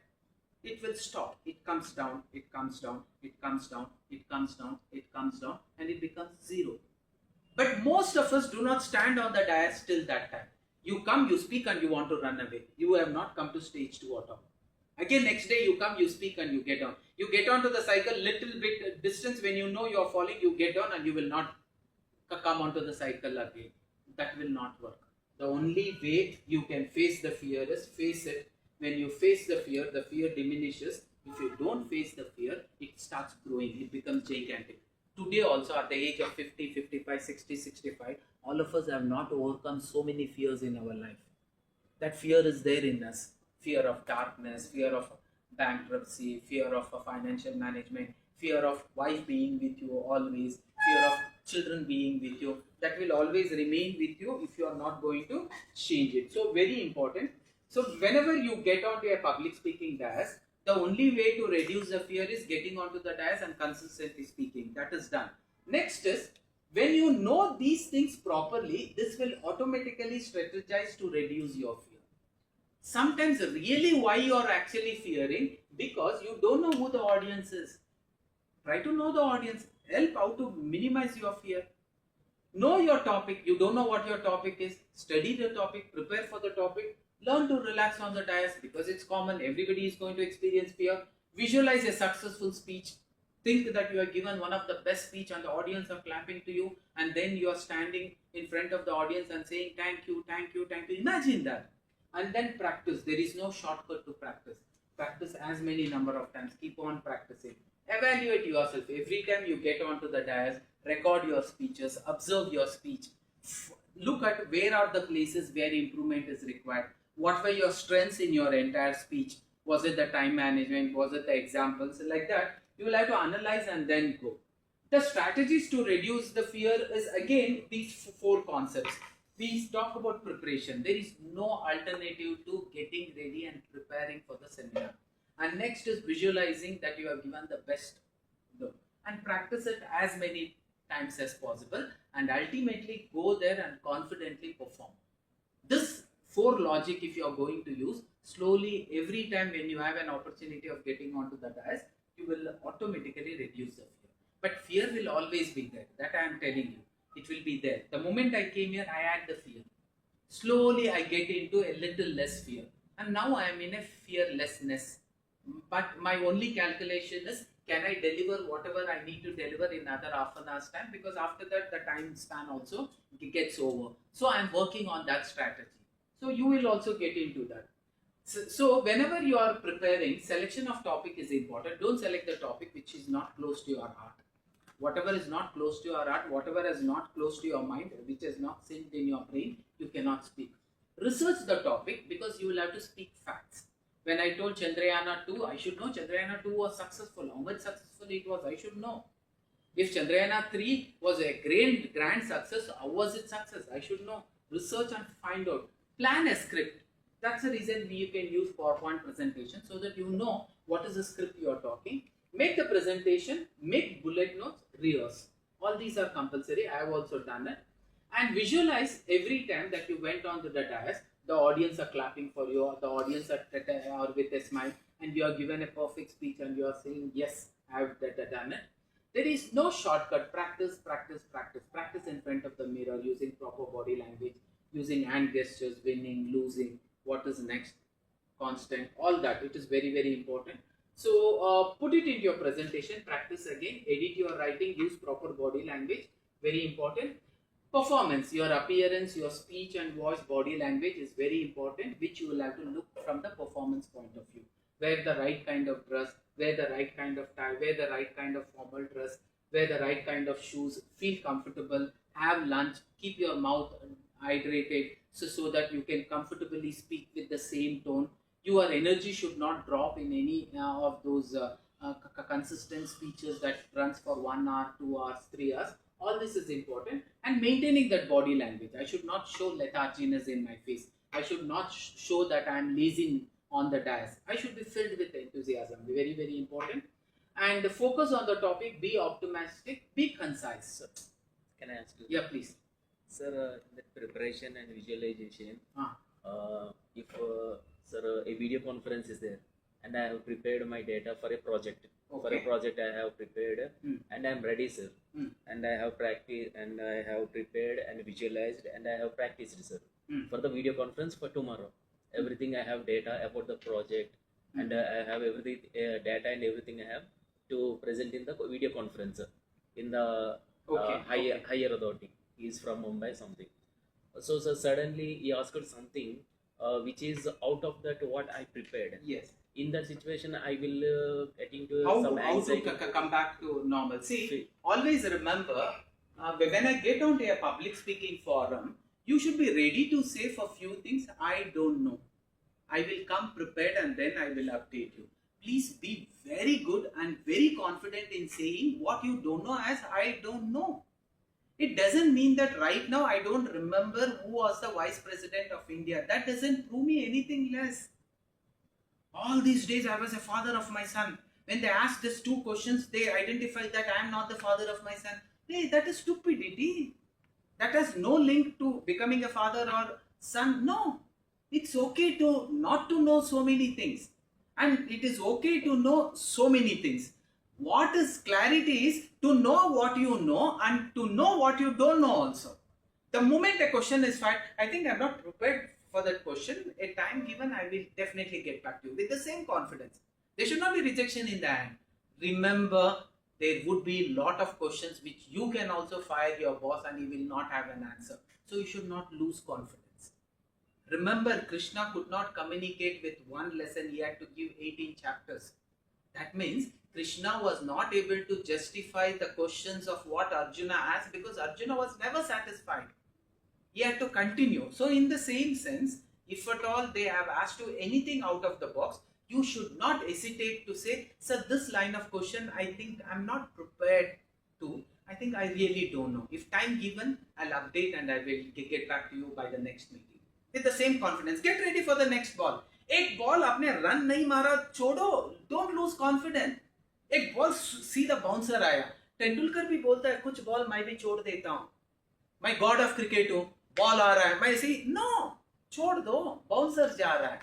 it will stop. It comes down, it comes down, it comes down, it comes down, it comes down, and it becomes zero. But most of us do not stand on the dais till that time. You come, you speak, and you want to run away. You have not come to stage 2 at all. Again, next day you come, you speak, and you get on. You get on to the cycle, little bit distance. When you know you are falling, you get on, and you will not come onto the cycle again. That will not work. The only way you can face the fear is face it. When you face the fear diminishes. If you don't face the fear, it starts growing. It becomes gigantic. Today also, at the age of 50, 55, 60, 65, all of us have not overcome so many fears in our life. That fear is there in us. Fear of darkness, fear of bankruptcy, fear of financial management, fear of wife being with you always, fear of children being with you. That will always remain with you if you are not going to change it. So very important. So whenever you get onto a public speaking dais, the only way to reduce the fear is getting onto the dais and consistently speaking. That is done. Next is, when you know these things properly, this will automatically strategize to reduce your fear. Sometimes really why you are actually fearing, because you don't know who the audience is. Try to know the audience. Help how to minimize your fear. Know your topic. You don't know what your topic is. Study the topic. Prepare for the topic. Learn to relax on the dais, because it's common. Everybody is going to experience fear. Visualize a successful speech. Think that you are given one of the best speech and the audience are clapping to you, and then you are standing in front of the audience and saying thank you, thank you, thank you. Imagine that. And then practice. There is no shortcut to practice. Practice as many number of times. Keep on practicing. Evaluate yourself. Every time you get onto the dais, record your speeches, observe your speech. Look at where are the places where improvement is required. What were your strengths in your entire speech? Was it the time management? Was it the examples? Like that, you will have to analyze and then go. The strategies to reduce the fear is again these four concepts. We talk about preparation. There is no alternative to getting ready and preparing for the seminar. And next is visualizing that you have given the best, and practice it as many times as possible, and ultimately go there and confidently perform. This four logic, if you are going to use, slowly every time when you have an opportunity of getting onto the dais, you will automatically reduce the fear. But fear will always be there. That I am telling you. It will be there. The moment I came here, I had the fear. Slowly I get into a little less fear. And now I am in a fearlessness. But my only calculation is, can I deliver whatever I need to deliver in another half an hour's time? Because after that, the time span also gets over. So I am working on that strategy. So you will also get into that. So whenever you are preparing, selection of topic is important. Don't select the topic which is not close to your heart. Whatever is not close to your heart, whatever is not close to your mind, which is not synced in your brain, you cannot speak. Research the topic because you will have to speak facts. When I told Chandrayaan 2, I should know Chandrayaan 2 was successful. How much successful it was, I should know. If Chandrayaan 3 was a grand success, how was it success? I should know. Research and find out. Plan a script. That's the reason you can use PowerPoint presentation, so that you know what is the script you are talking. Make the presentation, make bullet notes, rehearse. All these are compulsory. I have also done it. And visualize every time that you went on to the dais, the audience are clapping for you, or the audience are with a smile, and you are given a perfect speech and you are saying, yes, I have done it. There is no shortcut. Practice, practice, practice. Practice in front of the mirror, using proper body language, using hand gestures, winning, losing, what is next, constant, all that. It is very, very important. So put it into your presentation, practice again, edit your writing, use proper body language, very important. Performance, your appearance, your speech and voice, body language is very important, which you will have to look from the performance point of view. Wear the right kind of dress, wear the right kind of tie, wear the right kind of formal dress, wear the right kind of shoes, feel comfortable, have lunch, keep your mouth hydrated, so that you can comfortably speak with the same tone. Your energy should not drop in any of those consistent speeches that runs for 1 hour, 2 hours, 3 hours. All this is important. And maintaining that body language. I should not show letharginess in my face. I should not show that I am lazy on the dais. I should be filled with enthusiasm. Very, very important. And focus on the topic. Be optimistic. Be concise. Can I ask you? Yeah, please. Sir, the preparation and visualization. If a video conference is there, and I have prepared my data for a project. Okay. For a project, I have prepared, and I am ready, sir. And I have practiced, and I have prepared and visualized, and I have practiced, sir. For the video conference for tomorrow, everything I have data about the project, and I have everything data and everything I have to present in the video conference in the higher authority. He is from Mumbai, something. So suddenly he asked something which is out of that what I prepared. Yes. In that situation, I will get into some how anxiety. to come back to normal. See, always remember, when I get onto a public speaking forum, you should be ready to say for few things, I don't know. I will come prepared and then I will update you. Please be very good and very confident in saying what you don't know as I don't know. It doesn't mean that right now I don't remember who was the Vice President of India. That doesn't prove me anything less. All these days I was a father of my son. When they asked these two questions, they identified that I am not the father of my son. Hey, that is stupidity. That has no link to becoming a father or son. No. It's okay to not to know so many things. And it is okay to know so many things. What is clarity is to know what you know and to know what you don't know also. The moment a question is fired, I think I'm not prepared for that question. A time given, I will definitely get back to you with the same confidence. There should not be rejection in the end. Remember, There would be a lot of questions which you can also fire your boss and he will not have an answer. So you should not lose confidence. Remember, Krishna could not communicate with one lesson, he had to give 18 chapters. That means Krishna was not able to justify the questions of what Arjuna asked because Arjuna was never satisfied. He had to continue. So, in the same sense, if at all they have asked you anything out of the box, you should not hesitate to say, sir, this line of question, I think I'm not prepared to. I think I really don't know. If time given, I'll update and I will get back to you by the next meeting. With the same confidence, get ready for the next ball. एक ball आपने run नहीं मारा छोड़ो, don't lose confidence. एक ball सीधा bouncer आया. तेंदुलकर भी बोलता है कुछ बॉल मैं भी छोड़ देता हूं, मैं गॉड ऑफ क्रिकेट हूं, बॉल आ रहा है मैं ऐसे ही नो, छोड़ दो, बाउंसर जा रहा है,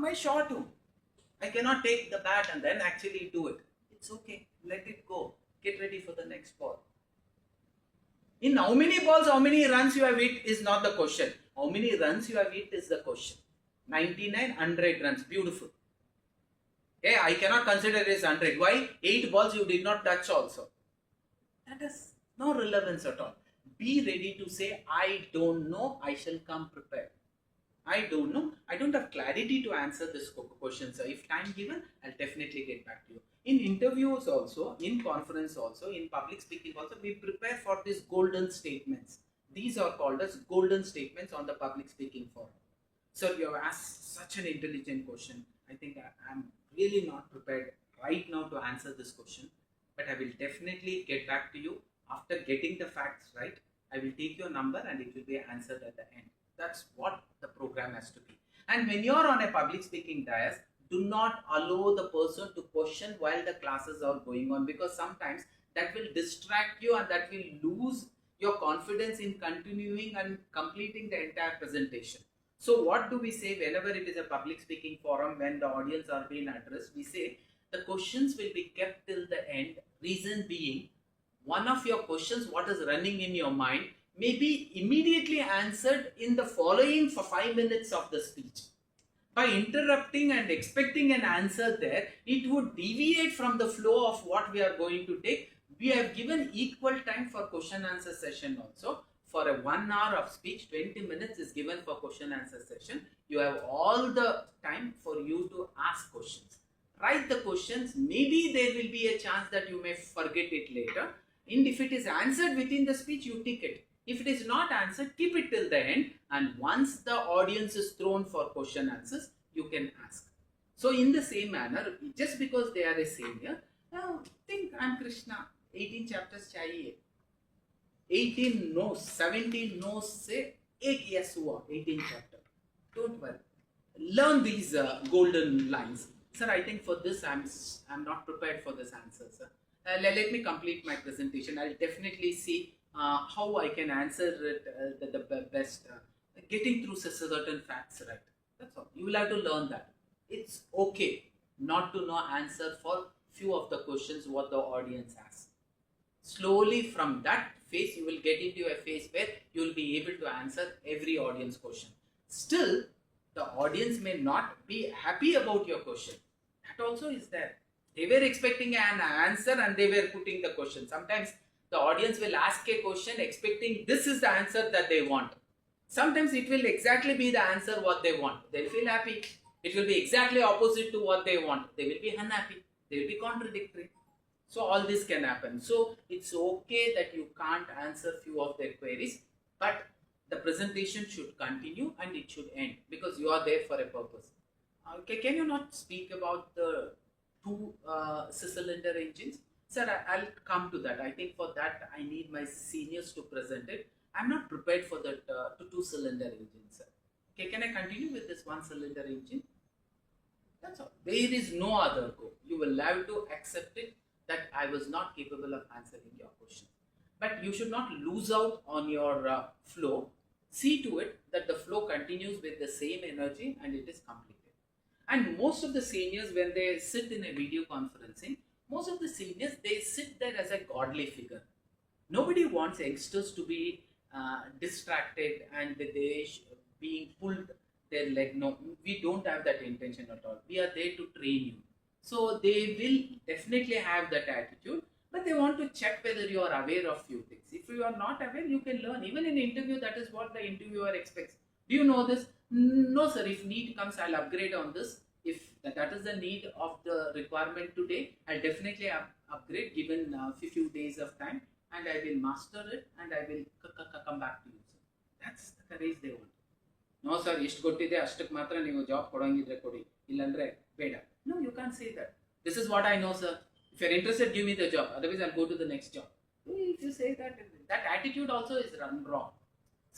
मैं शॉट हूं, I cannot take the bat and then actually do it. It's okay, let it go, get ready for the next ball. In how many balls, how many runs you have hit is not the question. How many runs you have hit is the question. 99, 100 runs, beautiful. Okay, I cannot consider it as 100. Why? 8 balls you did not touch also. That has no relevance at all. Be ready to say, I don't know, I shall come prepared. I don't know, I don't have clarity to answer this question, sir. If time given, I'll definitely get back to you. In interviews also, in conference also, in public speaking also, we prepare for these golden statements. These are called as golden statements on the public speaking forum. Sir, you have asked such an intelligent question. I think I'm really not prepared right now to answer this question, but I will definitely get back to you after getting the facts right. I will take your number and it will be answered at the end. That's what the program has to be. And when you're on a public speaking dais, do not allow the person to question while the classes are going on, because sometimes that will distract you and that will lose your confidence in continuing and completing the entire presentation. So what do we say whenever it is a public speaking forum, when the audience are being addressed? We say the questions will be kept till the end. Reason being, one of your questions, what is running in your mind, may be immediately answered in the following for 5 minutes of the speech. By interrupting and expecting an answer there, it would deviate from the flow of what we are going to take. We have given equal time for question answer session also. For a 1 hour of speech, 20 minutes is given for question answer session. You have all the time for you to ask questions. Write the questions. Maybe there will be a chance that you may forget it later. And if it is answered within the speech, you tick it. If it is not answered, keep it till the end, and once the audience is thrown for question answers, you can ask. So in the same manner, just because they are a senior, think I'm Krishna, 18 chapters chahiye. 18 no's, 17 no's se ek yes hua, 18 chapter. Don't worry. Learn these golden lines. Sir, I think for this, I'm not prepared for this answer, sir. Let me complete my presentation. I'll definitely see how I can answer it the best, getting through certain facts right. That's all. You will have to learn that. It's okay not to know answer for few of the questions what the audience asks. Slowly from that phase, you will get into a phase where you will be able to answer every audience question. Still, the audience may not be happy about your question. That also is there. They were expecting an answer and they were putting the question. Sometimes the audience will ask a question expecting this is the answer that they want. Sometimes it will exactly be the answer what they want. They'll feel happy. It will be exactly opposite to what they want. They will be unhappy. They will be contradictory. So all this can happen. So it's okay that you can't answer few of their queries, but the presentation should continue and it should end because you are there for a purpose. Okay, can you not speak about the two cylinder engines? Sir, I'll come to that. I think for that I need my seniors to present it. I'm not prepared for that two-cylinder engine, sir. Okay, can I continue with this one-cylinder engine? That's all. There is no other go. You will have to accept it that I was not capable of answering your question. But you should not lose out on your flow. See to it that the flow continues with the same energy and it is completed. And most of the seniors, when they sit in a video conferencing, most of the seniors, they sit there as a godly figure. Nobody wants youngsters to be distracted and they being pulled their leg. No, we don't have that intention at all. We are there to train you. So they will definitely have that attitude. but they want to check whether you are aware of few things. If you are not aware, you can learn. Even in interview, that is what the interviewer expects. Do you know this? No, sir. If need comes, I'll upgrade on this. If that is the need of the requirement today, I'll definitely upgrade given a few days of time, and I will master it, and I will come back to you, sir. That's the courage they want. No sir ಇಷ್ಟು ಕೊಟ್ಟಿದೆ ಅಷ್ಟಕ್ಕೆ ಮಾತ್ರ ನೀವು job ಕೊಡೋಂಗಿದ್ರೆ ಕೊಡಿ ಇಲ್ಲಾಂದ್ರೆ ಬೇಡ no you can say that this is what I know sir if you are interested give me the job otherwise I go to the next job if you say that attitude also is wrong.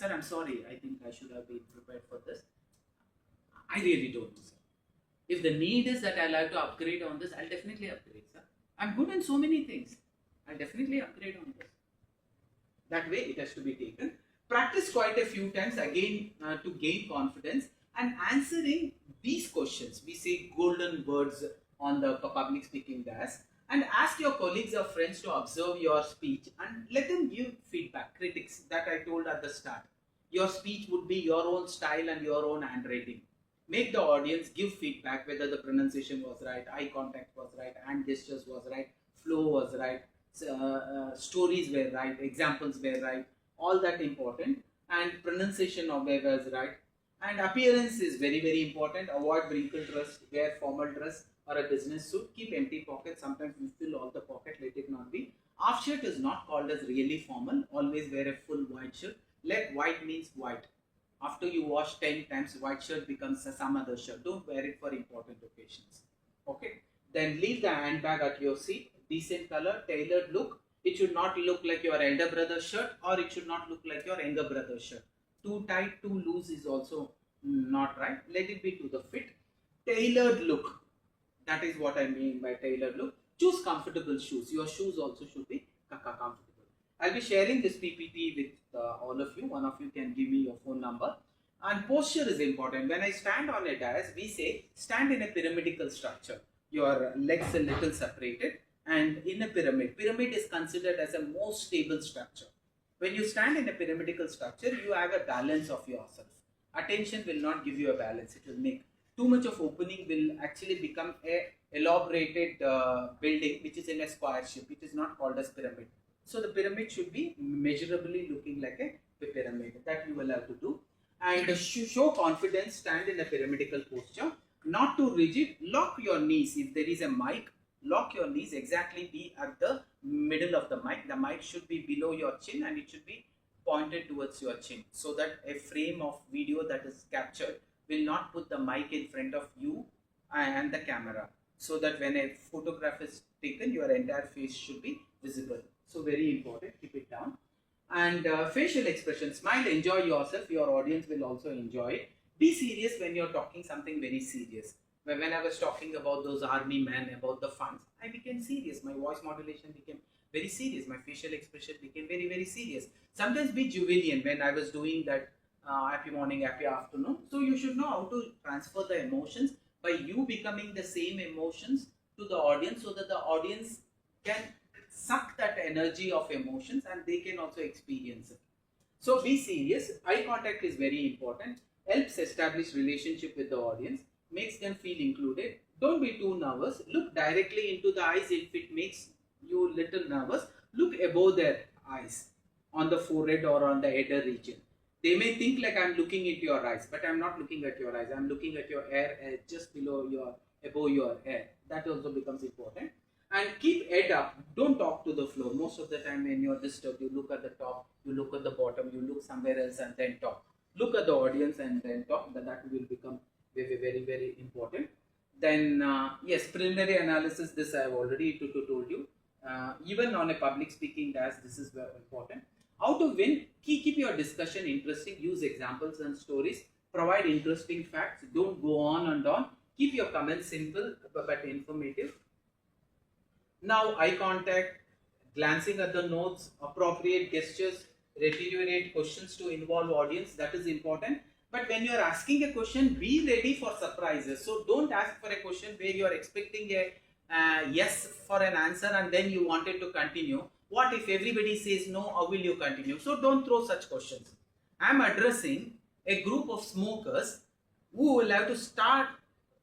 Sir, I'm sorry, I think I should have been prepared for this. I really don't know, sir. If the need is that I'll have to upgrade on this, I'll definitely upgrade, sir. I'm good in so many things. I'll definitely upgrade on this. That way it has to be taken. Practice quite a few times again to gain confidence and answering these questions. We say golden words on the public speaking desk, and ask your colleagues or friends to observe your speech and let them give feedback, critics that I told at the start. Your speech would be your own style and your own handwriting. Make the audience give feedback whether the pronunciation was right, eye contact was right, hand gestures was right, flow was right, stories were right, examples were right. All that important, and pronunciation of the was right, and appearance is very very important. Avoid wrinkled dress, wear formal dress or a business suit. Keep empty pockets. Sometimes you fill all the pocket, let it not be. Half shirt is not called as really formal. Always wear a full white shirt. Let white means white. After you wash 10 times, white shirt becomes some other shirt. Don't wear it for important occasions. Okay, then leave the handbag at your seat. Decent color, tailored look. It should not look like your elder brother's shirt, or it should not look like your younger brother's shirt. Too tight, too loose is also not right. Let it be to the fit. Tailored look. That is what I mean by tailored look. Choose comfortable shoes. Your shoes also should be comfortable. I'll be sharing this PPT with all of you. One of you can give me your phone number. And posture is important. When I stand on a dais, we say stand in a pyramidical structure. Your legs a little separated. And in a pyramid is considered as a most stable structure. When you stand in a pyramidical structure, you have a balance of yourself. Attention will not give you a balance. It will make too much of opening, will actually become a elaborated building which is in a square shape. It is not called as pyramid. So the pyramid should be measurably looking like a pyramid. That you will have to do. And show confidence, stand in a pyramidical posture. Not too rigid. Lock your knees. If there is a mic, lock your knees, exactly be at the middle of the mic. The mic should be below your chin and it should be pointed towards your chin, so that a frame of video that is captured will not put the mic in front of you and the camera, so that when a photograph is taken, your entire face should be visible. So very important, keep it down. And facial expression, smile, enjoy yourself, your audience will also enjoy it. Be serious when you're talking something very serious. When I was talking about those army men, about the funds, I became serious. My voice modulation became very serious. My facial expression became very, very serious. Sometimes be juvenile when I was doing that happy morning, happy afternoon. So you should know how to transfer the emotions by you becoming the same emotions to the audience, so that the audience can suck that energy of emotions and they can also experience it. So be serious. Eye contact is very important. Helps establish relationship with the audience. Makes them feel included. Don't be too nervous. Look directly into the eyes if it makes you little nervous. Look above their eyes, on the forehead or on the header region. They may think like I'm looking into your eyes, but I'm not looking at your eyes. I'm looking at your hair just below your, above your hair. That also becomes important. And keep head up. Don't talk to the floor. Most of the time when you're disturbed, you look at the top, you look at the bottom, you look somewhere else and then talk. Look at the audience and then talk. That will become very, very, very important. Then yes, preliminary analysis, this I have already told you. Even on a public speaking task, this is very important. How to win? Keep your discussion interesting. Use examples and stories. Provide interesting facts. Don't go on and on. Keep your comments simple but informative. Now eye contact, glancing at the notes, appropriate gestures, reiterate questions to involve audience. That is important. But when you are asking a question, be ready for surprises. So don't ask for a question where you are expecting a yes for an answer and then you wanted to continue. What if everybody says no? How will you continue? So don't throw such questions. I am addressing a group of smokers who will have to start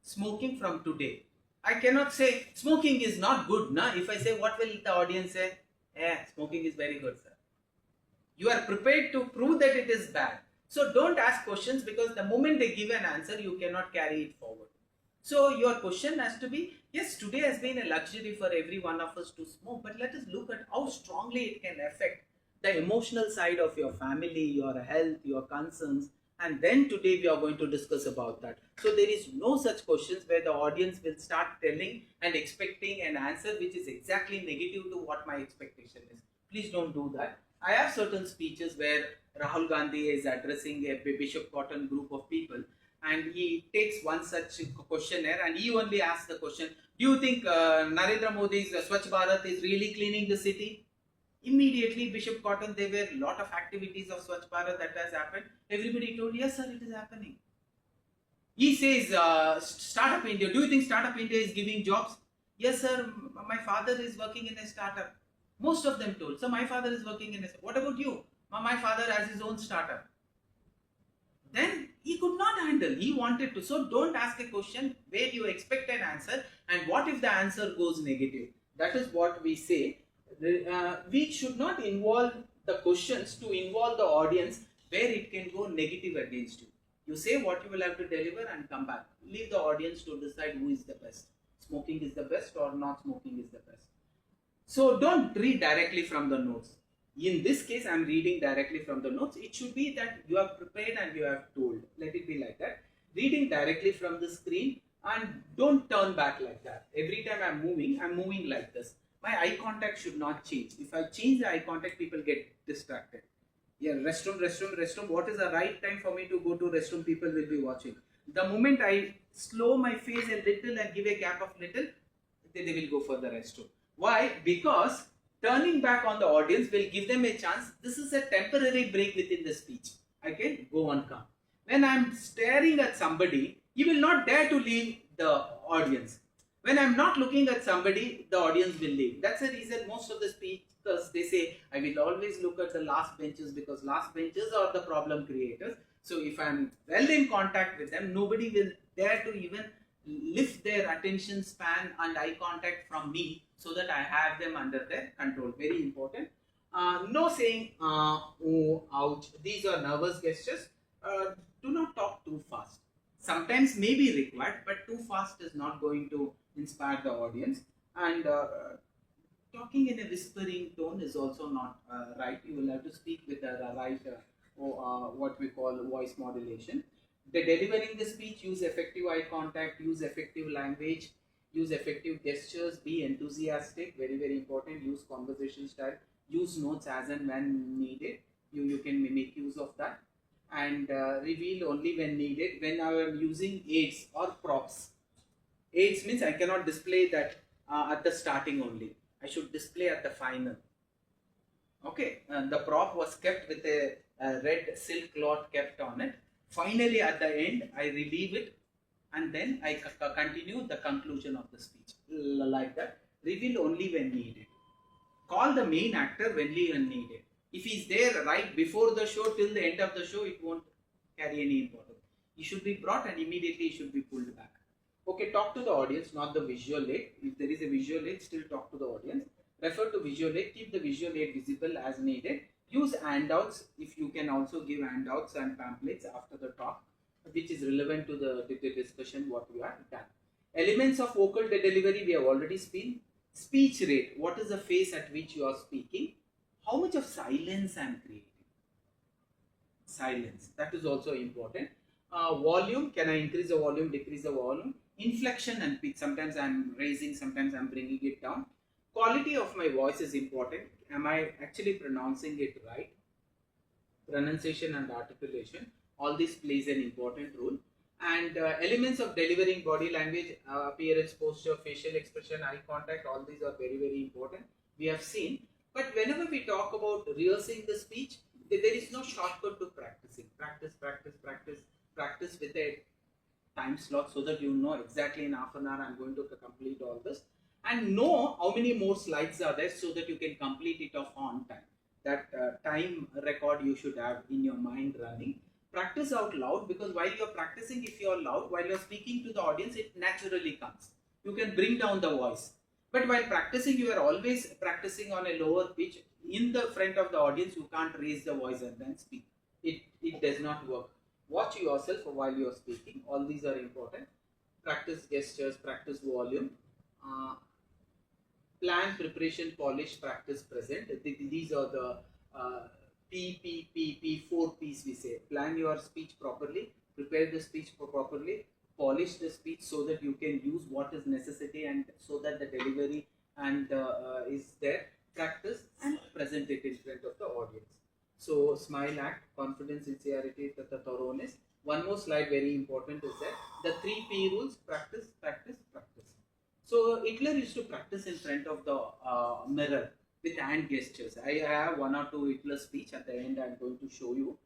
smoking from today. I cannot say smoking is not good. Na? If I say, what will the audience say? Smoking is very good, sir. You are prepared to prove that it is bad. So don't ask questions, because the moment they give an answer, you cannot carry it forward. So your question has to be, yes, today has been a luxury for every one of us to smoke, but let us look at how strongly it can affect the emotional side of your family, your health, your concerns, and then today we are going to discuss about that. So there is no such questions where the audience will start telling and expecting an answer which is exactly negative to what my expectation is. Please don't do that. I have certain speeches where Rahul Gandhi is addressing a Bishop Cotton group of people, and he takes one such questionnaire and he only asks the question, do you think Narendra Modi's Swachh Bharat is really cleaning the city? Immediately, Bishop Cotton, there were a lot of activities of Swachh Bharat that has happened. Everybody told, yes, sir, it is happening. He says, Startup India, do you think Startup India is giving jobs? Yes, sir, my father is working in a startup. Most of them told, so my father is working in a startup. What about you? My father has his own startup. Then he could not handle, he wanted to. So don't ask a question where you expect an answer, and what if the answer goes negative? That is what we say. We should not involve the questions to involve the audience where it can go negative against you. You say what you will have to deliver and come back. Leave the audience to decide who is the best. Smoking is the best or not smoking is the best. So don't read directly from the notes. In this case, I am reading directly from the notes. It should be that you have prepared and you have told. Let it be like that. Reading directly from the screen, and don't turn back like that. Every time I am moving like this. My eye contact should not change. If I change the eye contact, people get distracted. Yeah, restroom. What is the right time for me to go to restroom? People will be watching. The moment I slow my face a little and give a gap of little, they will go for the restroom. Why? Because turning back on the audience will give them a chance. This is a temporary break within the speech. I can go on come. When I am staring at somebody, you will not dare to leave the audience. When I am not looking at somebody, the audience will leave. That's the reason most of the speakers, they say, I will always look at the last benches, because last benches are the problem creators. So if I am well in contact with them, nobody will dare to even lift their attention span and eye contact from me, so that I have them under their control. Very important. No saying, oh, ouch. These are nervous gestures. Do not talk too fast. Sometimes may be required, but too fast is not going to inspire the audience. And talking in a whispering tone is also not right. You will have to speak with a right, what we call voice modulation. The delivering the speech, use effective eye contact, use effective language, use effective gestures, be enthusiastic, very, very important. Use conversation style, use notes as and when needed. You can make use of that. And reveal only when needed. When I am using aids or props, aids means I cannot display that at the starting only. I should display at the final. Okay, and the prop was kept with a red silk cloth kept on it. Finally, at the end, I relieve it, and then I continue the conclusion of the speech. Like that. Reveal only when needed. Call the main actor when needed. If he's there right before the show till the end of the show, it won't carry any importance. He should be brought and immediately he should be pulled back. Okay, talk to the audience, not the visual aid. If there is a visual aid, still talk to the audience. Refer to visual aid, keep the visual aid visible as needed. Use handouts, if you can also give handouts and pamphlets after the talk, which is relevant to the discussion what we have done. Elements of vocal delivery we have already seen. Speech rate, what is the phase at which you are speaking? How much of silence I am creating? Silence, that is also important. Volume, can I increase the volume, decrease the volume? Inflection and pitch, sometimes I am raising, sometimes I am bringing it down. Quality of my voice is important. Am I actually pronouncing it right? Pronunciation and articulation, all this plays an important role. And elements of delivering body language, appearance, posture, facial expression, eye contact, all these are very, very important. We have seen. But whenever we talk about rehearsing the speech, there is no shortcut to practicing. Practice with a time slot, so that you know exactly in half an hour I am going to complete all this. And know how many more slides are there, so that you can complete it off on time. That time record you should have in your mind running. Practice out loud, because while you are practicing, if you are loud, while you are speaking to the audience, it naturally comes. you can bring down the voice. But while practicing, you are always practicing on a lower pitch. In the front of the audience, you can't raise the voice and then speak. It does not work. Watch yourself while you are speaking. All these are important. Practice gestures, practice volume. Plan, preparation, polish, practice, present. These are the four P's we say. Plan your speech properly, prepare the speech properly, polish the speech so that you can use what is necessity and so that the delivery and is there. Practice and present it in front of the audience. So smile, act, confidence, sincerity, thoroughness. One more slide, very important, is that the 3P rules: practice, practice, practice. So Hitler used to practice in front of the mirror with hand gestures. I have one or two Hitler speech at the end. I'm going to show you.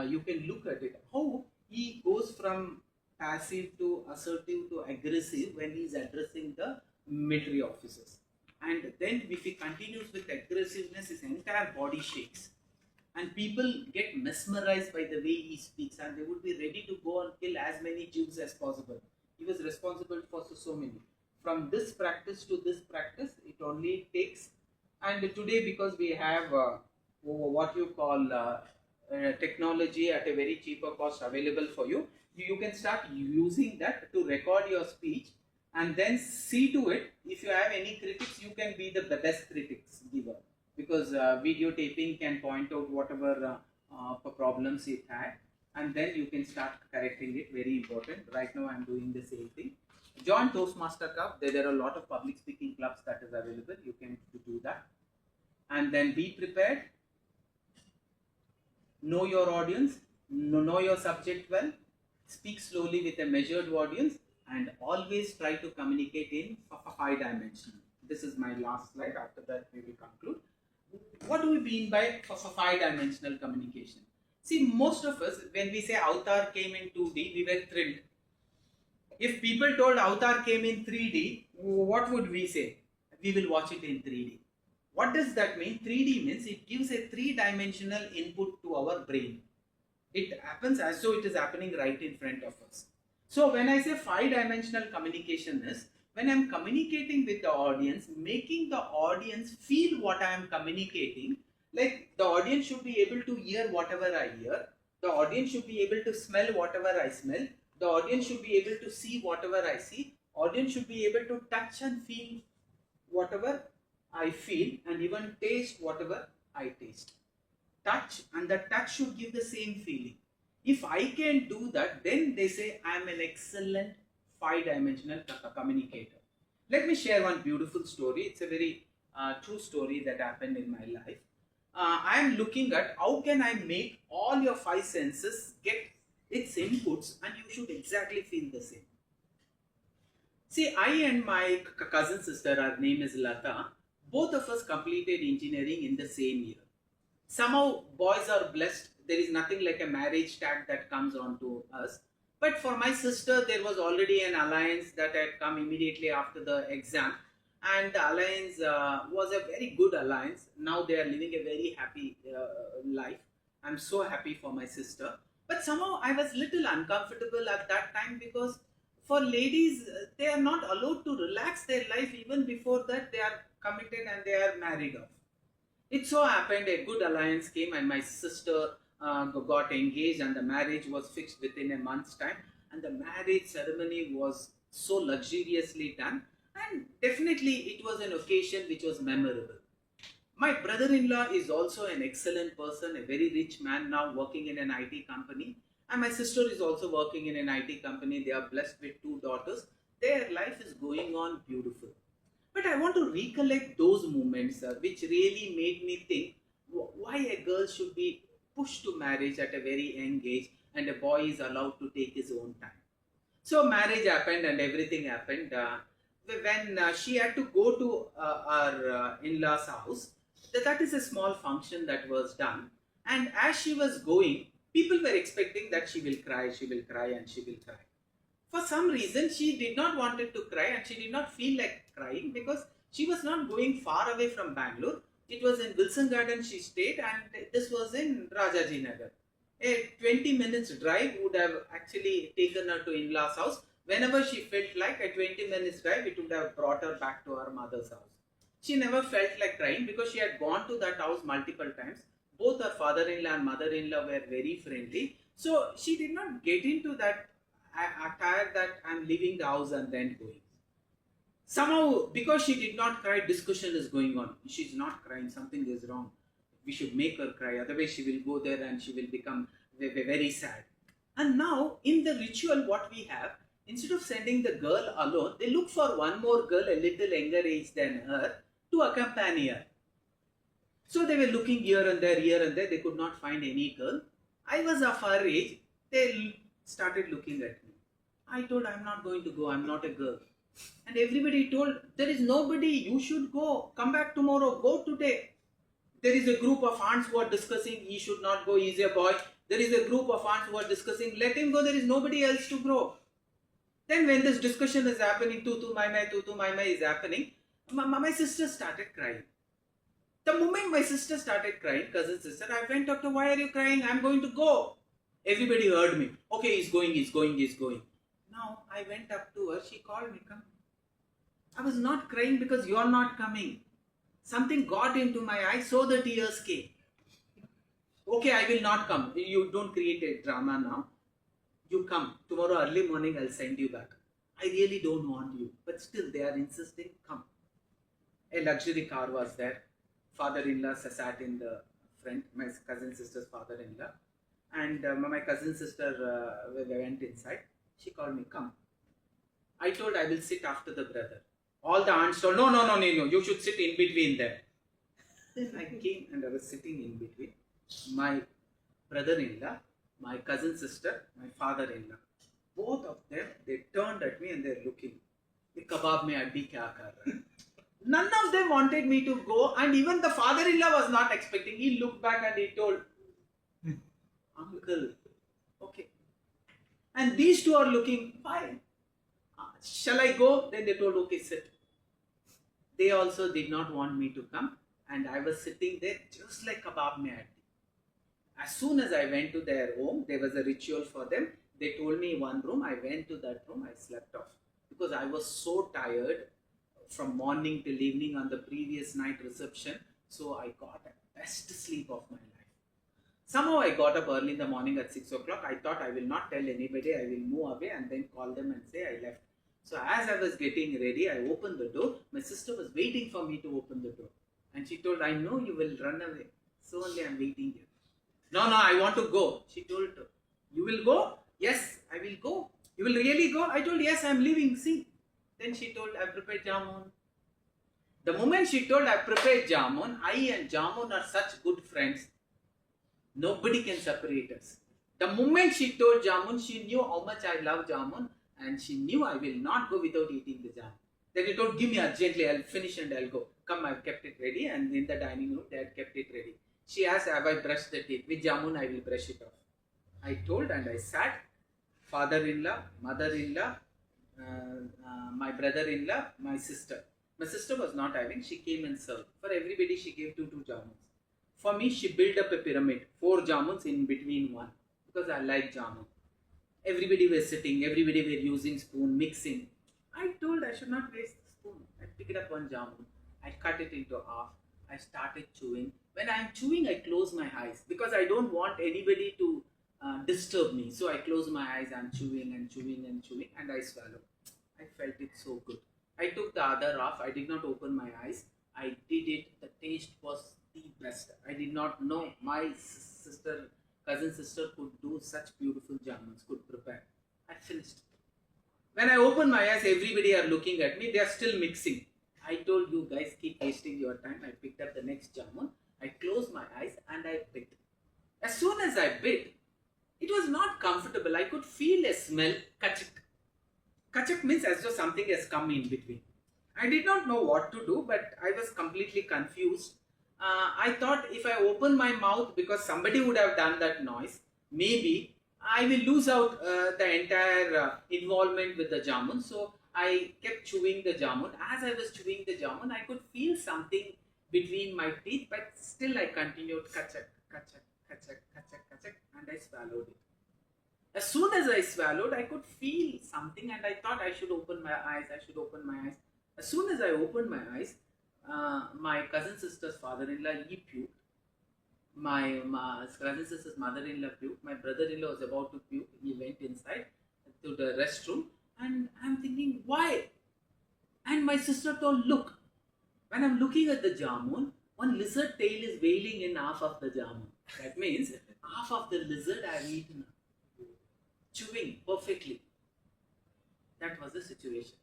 You can look at it. How he goes from passive to assertive to aggressive when he's addressing the military officers. And then if he continues with aggressiveness, his entire body shakes. And people get mesmerized by the way he speaks, and they would be ready to go and kill as many Jews as possible. He was responsible for so many. From this practice to this practice, it only takes, and today because we have what you call technology at a very cheaper cost available for you, you can start using that to record your speech and then see to it. If you have any critics, you can be the best critics giver, because videotaping can point out whatever problems it had, and then you can start correcting it. Very important. Right now I'm doing the same thing. Join Toastmaster Club. There are a lot of public speaking clubs that is available. You can do that. And then be prepared. Know your audience. Know your subject well. Speak slowly with a measured audience, and always try to communicate in 5-dimensional. This is my last slide. After that we will conclude. What do we mean by 5-dimensional communication? See, most of us, when we say Avatar came in 2D, we were thrilled. If people told Avatar came in 3D, what would we say? We will watch it in 3D. What does that mean? 3D means it gives a 3-dimensional input to our brain. It happens as though it is happening right in front of us. So when I say 5-dimensional communication is, when I am communicating with the audience, making the audience feel what I am communicating. Like the audience should be able to hear whatever I hear. The audience should be able to smell whatever I smell. The audience should be able to see whatever I see. Audience should be able to touch and feel whatever I feel, and even taste whatever I taste. Touch, and the touch should give the same feeling. If I can do that, then they say I am an excellent 5-dimensional communicator. Let me share one beautiful story. It's a very true story that happened in my life. I am looking at how can I make all your 5 senses get its inputs, and you should exactly feel the same. See, I and my cousin sister, her name is Lata, both of us completed engineering in the same year. Somehow boys are blessed. There is nothing like a marriage tag that comes on to us. But for my sister, there was already an alliance that had come immediately after the exam. And the alliance was a very good alliance. Now they are living a very happy life. I'm so happy for my sister. But somehow I was little uncomfortable at that time, because for ladies, they are not allowed to relax their life even before that they are committed and they are married off. It so happened a good alliance came, and my sister got engaged, and the marriage was fixed within a month's time, and the marriage ceremony was so luxuriously done, and definitely it was an occasion which was memorable. My brother-in-law is also an excellent person, a very rich man now working in an IT company, and my sister is also working in an IT company. They are blessed with 2 daughters. Their life is going on beautiful. But I want to recollect those moments which really made me think why a girl should be pushed to marriage at a very young age and a boy is allowed to take his own time. So marriage happened and everything happened. When she had to go to our in-laws house, that is a small function that was done. And as she was going, people were expecting that she will cry and she will cry. For some reason, she did not wanted to cry, and she did not feel like crying because she was not going far away from Bangalore. It was in Wilson Garden she stayed, and this was in Rajaji Nagar. A 20 minutes drive would have actually taken her to in-laws house, Whenever she felt like a 20 minutes drive, it would have brought her back to her mother's house. She never felt like crying because she had gone to that house multiple times. Both her father-in-law and mother-in-law were very friendly. So she did not get into that attire that I'm leaving the house and then going. Somehow, because she did not cry, discussion is going on. She's not crying, something is wrong. We should make her cry, otherwise she will go there and she will become very sad. And now, in the ritual what we have, instead of sending the girl alone, they look for one more girl a little younger age than her to accompany her. So they were looking here and there, they could not find any girl. I was of her age, they started looking at me. I told, I'm not going to go, I'm not a girl. And everybody told, there is nobody, you should go, come back tomorrow, go today. There is a group of aunts who are discussing, he should not go, he is a boy. There is a group of aunts who are discussing, let him go, there is nobody else to grow. Then when this discussion is happening, tutu mai is happening, my sister started crying. The moment my sister started crying, cousin sister, I went up to, why are you crying? I'm going to go. Everybody heard me. Okay, he's going. Now I went up to her, she called me, come. I was not crying because you are not coming. Something got into my eyes, so the tears came. Okay, I will not come. You don't create a drama now. You come. Tomorrow early morning I'll send you back. I really don't want you. But still they are insisting, come. A luxury car was there. Father-in-law sat in the front, my cousin sister's father-in-law. And my cousin sister went inside. She called me, come. I told I will sit after the brother. All the aunts told, no, you should sit in between them. Then I came and I was sitting in between. My brother-in-law, my cousin sister, my father-in-law. Both of them, they turned at me and they're looking. The kebab mein addi kya kar raha hai? None of them wanted me to go, and even the father-in-law was not expecting. He looked back and he told, uncle, okay. And these two are looking, fine. Shall I go? Then they told, okay, sit. They also did not want me to come, and I was sitting there just like kebab mein addi. As soon as I went to their home, there was a ritual for them. They told me one room. I went to that room. I slept off because I was so tired from morning till evening on the previous night reception. So I got the best sleep of my life. Somehow I got up early in the morning at 6 o'clock. I thought I will not tell anybody. I will move away and then call them and say I left. So as I was getting ready, I opened the door. My sister was waiting for me to open the door. And she told, I know you will run away. So only I am waiting here. No, I want to go. She told, you will go? Yes, I will go. You will really go? I told, yes, I am leaving. See. Then she told, I prepared jamun. The moment she told I prepared jamun, I and jamun are such good friends. Nobody can separate us. The moment she told jamun, she knew how much I love jamun, and she knew I will not go without eating the jamun. Then he told, give me urgently, I'll finish and I'll go. Come, I've kept it ready, and in the dining room, they had kept it ready. She asked, have I brushed the teeth? With jamun, I will brush it off. I told and I sat. Father-in-law, mother-in-law, my brother-in-law, my sister. My sister was not having, she came and served. For everybody, she gave two jamuns. For me, she built up a pyramid, 4 jamuns in between one, because I like jamun. Everybody was sitting, everybody were using spoon, mixing. I told I should not waste the spoon. I picked up one jamun, I cut it into half, I started chewing. When I am chewing, I close my eyes, because I don't want anybody to disturb me. So I close my eyes, I'm chewing and I swallow. I felt it so good. I took the other half, I did not open my eyes. I did it, the taste was the best. I did not know my cousin sister could do such beautiful jamuns, could prepare. I finished. When I opened my eyes, everybody are looking at me, they are still mixing. I told you guys, keep wasting your time. I picked up the next jamun, I closed my eyes and I bit. As soon as I bit, it was not comfortable. I could feel a smell, kachak. Kachak means as though something has come in between. I did not know what to do, but I was completely confused. I thought if I open my mouth, because somebody would have done that noise, maybe I will lose out the entire involvement with the jamun. So I kept chewing the jamun. As I was chewing the jamun, I could feel something between my teeth, but still I continued kachak, kachak, kachak, kachak, kachak, and I swallowed it. As soon as I swallowed, I could feel something, and I thought I should open my eyes. I should open my eyes. As soon as I opened my eyes, my cousin sister's father-in-law, he puked. My cousin sister's mother-in-law puked. My brother-in-law was about to puke. He went inside to the restroom, and I'm thinking, why? And my sister told, look. When I'm looking at the jamun, one lizard tail is wailing in half of the jamun. That means half of the lizard I have eaten, chewing perfectly. That was the situation.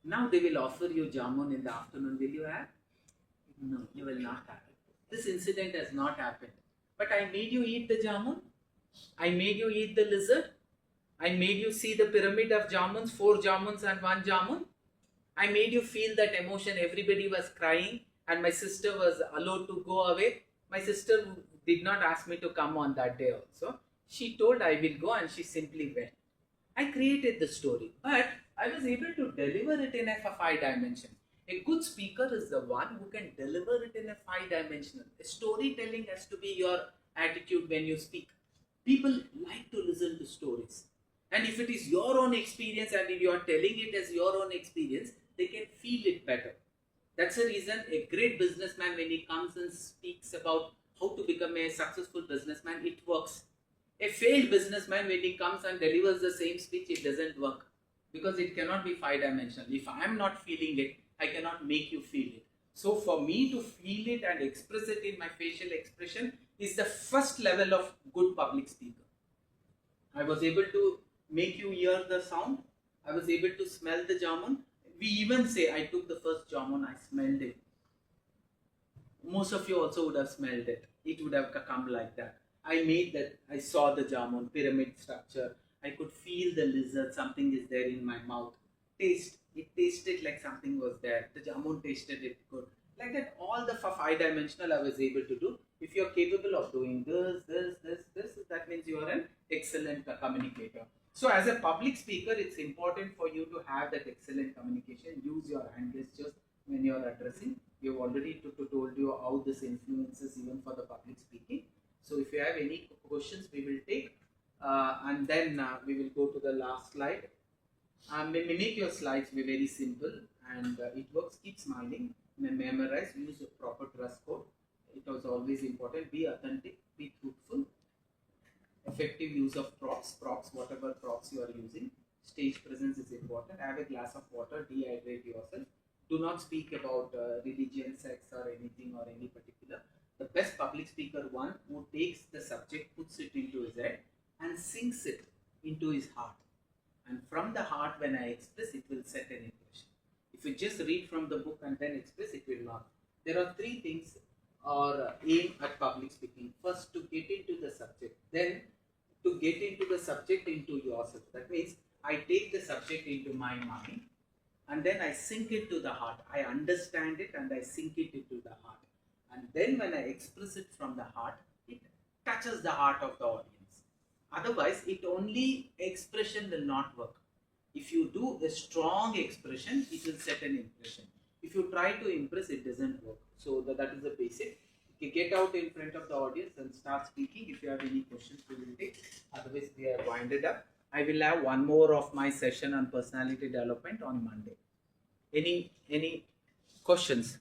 Now they will offer you jamun in the afternoon. Will you have? No, you will not have it. This incident has not happened. But I made you eat the jamun. I made you eat the lizard. I made you see the pyramid of jamuns, 4 jamuns and 1 jamun. I made you feel that emotion. Everybody was crying and my sister was allowed to go away. My sister did not ask me to come on that day also. She told I will go and she simply went. I created the story, but I was able to deliver it in a 5 dimension. A good speaker is the one who can deliver it in a 5 dimensional. Storytelling has to be your attitude when you speak. People like to listen to stories. And if it is your own experience and if you are telling it as your own experience, they can feel it better. That's the reason a great businessman, when he comes and speaks about how to become a successful businessman, it works. A failed businessman, when he comes and delivers the same speech, it doesn't work because it cannot be 5 dimensional. If I am not feeling it, I cannot make you feel it. So for me to feel it and express it in my facial expression is the first level of good public speaker. I was able to make you hear the sound. I was able to smell the jamun. We even say I took the first jamun, I smelled it. Most of you also would have smelled it. It would have come like that. I made that, I saw the jamun, pyramid structure. I could feel the lizard, something is there in my mouth. Taste, it tasted like something was there. The jamun tasted it good. Like that, all the 5 dimensional I was able to do. If you're capable of doing this, that means you are an excellent communicator. So as a public speaker, it's important for you to have that excellent communication. Use your hand gestures when you're addressing. We've already told you how this influences even for the public speaking. So if you have any questions, we will take, and then we will go to the last slide. Make your slides be very simple, and it works. Keep smiling, memorize, use a proper dress code. It was always important. Be authentic, be truthful. Effective use of props, whatever props you are using. Stage presence is important. Have a glass of water, dehydrate yourself. Do not speak about religion, sex, or anything or any particular. The best public speaker, one who takes the subject, puts it into his head, and sinks it into his heart. And from the heart, when I express, it will set an impression. If you just read from the book and then express, it will not. There are 3 things or aim at public speaking. First, to get into the subject. Then, to get into the subject into yourself. That means, I take the subject into my mind and then I sink it to the heart. I understand it and I sink it into the heart. And then when I express it from the heart, it touches the heart of the audience. Otherwise, it only expression will not work. If you do a strong expression, it will set an impression. If you try to impress, it doesn't work. So that is the basic. You get out in front of the audience and start speaking. If you have any questions, we will take. Otherwise, we are winded up. I will have one more of my session on personality development on Monday. Any questions?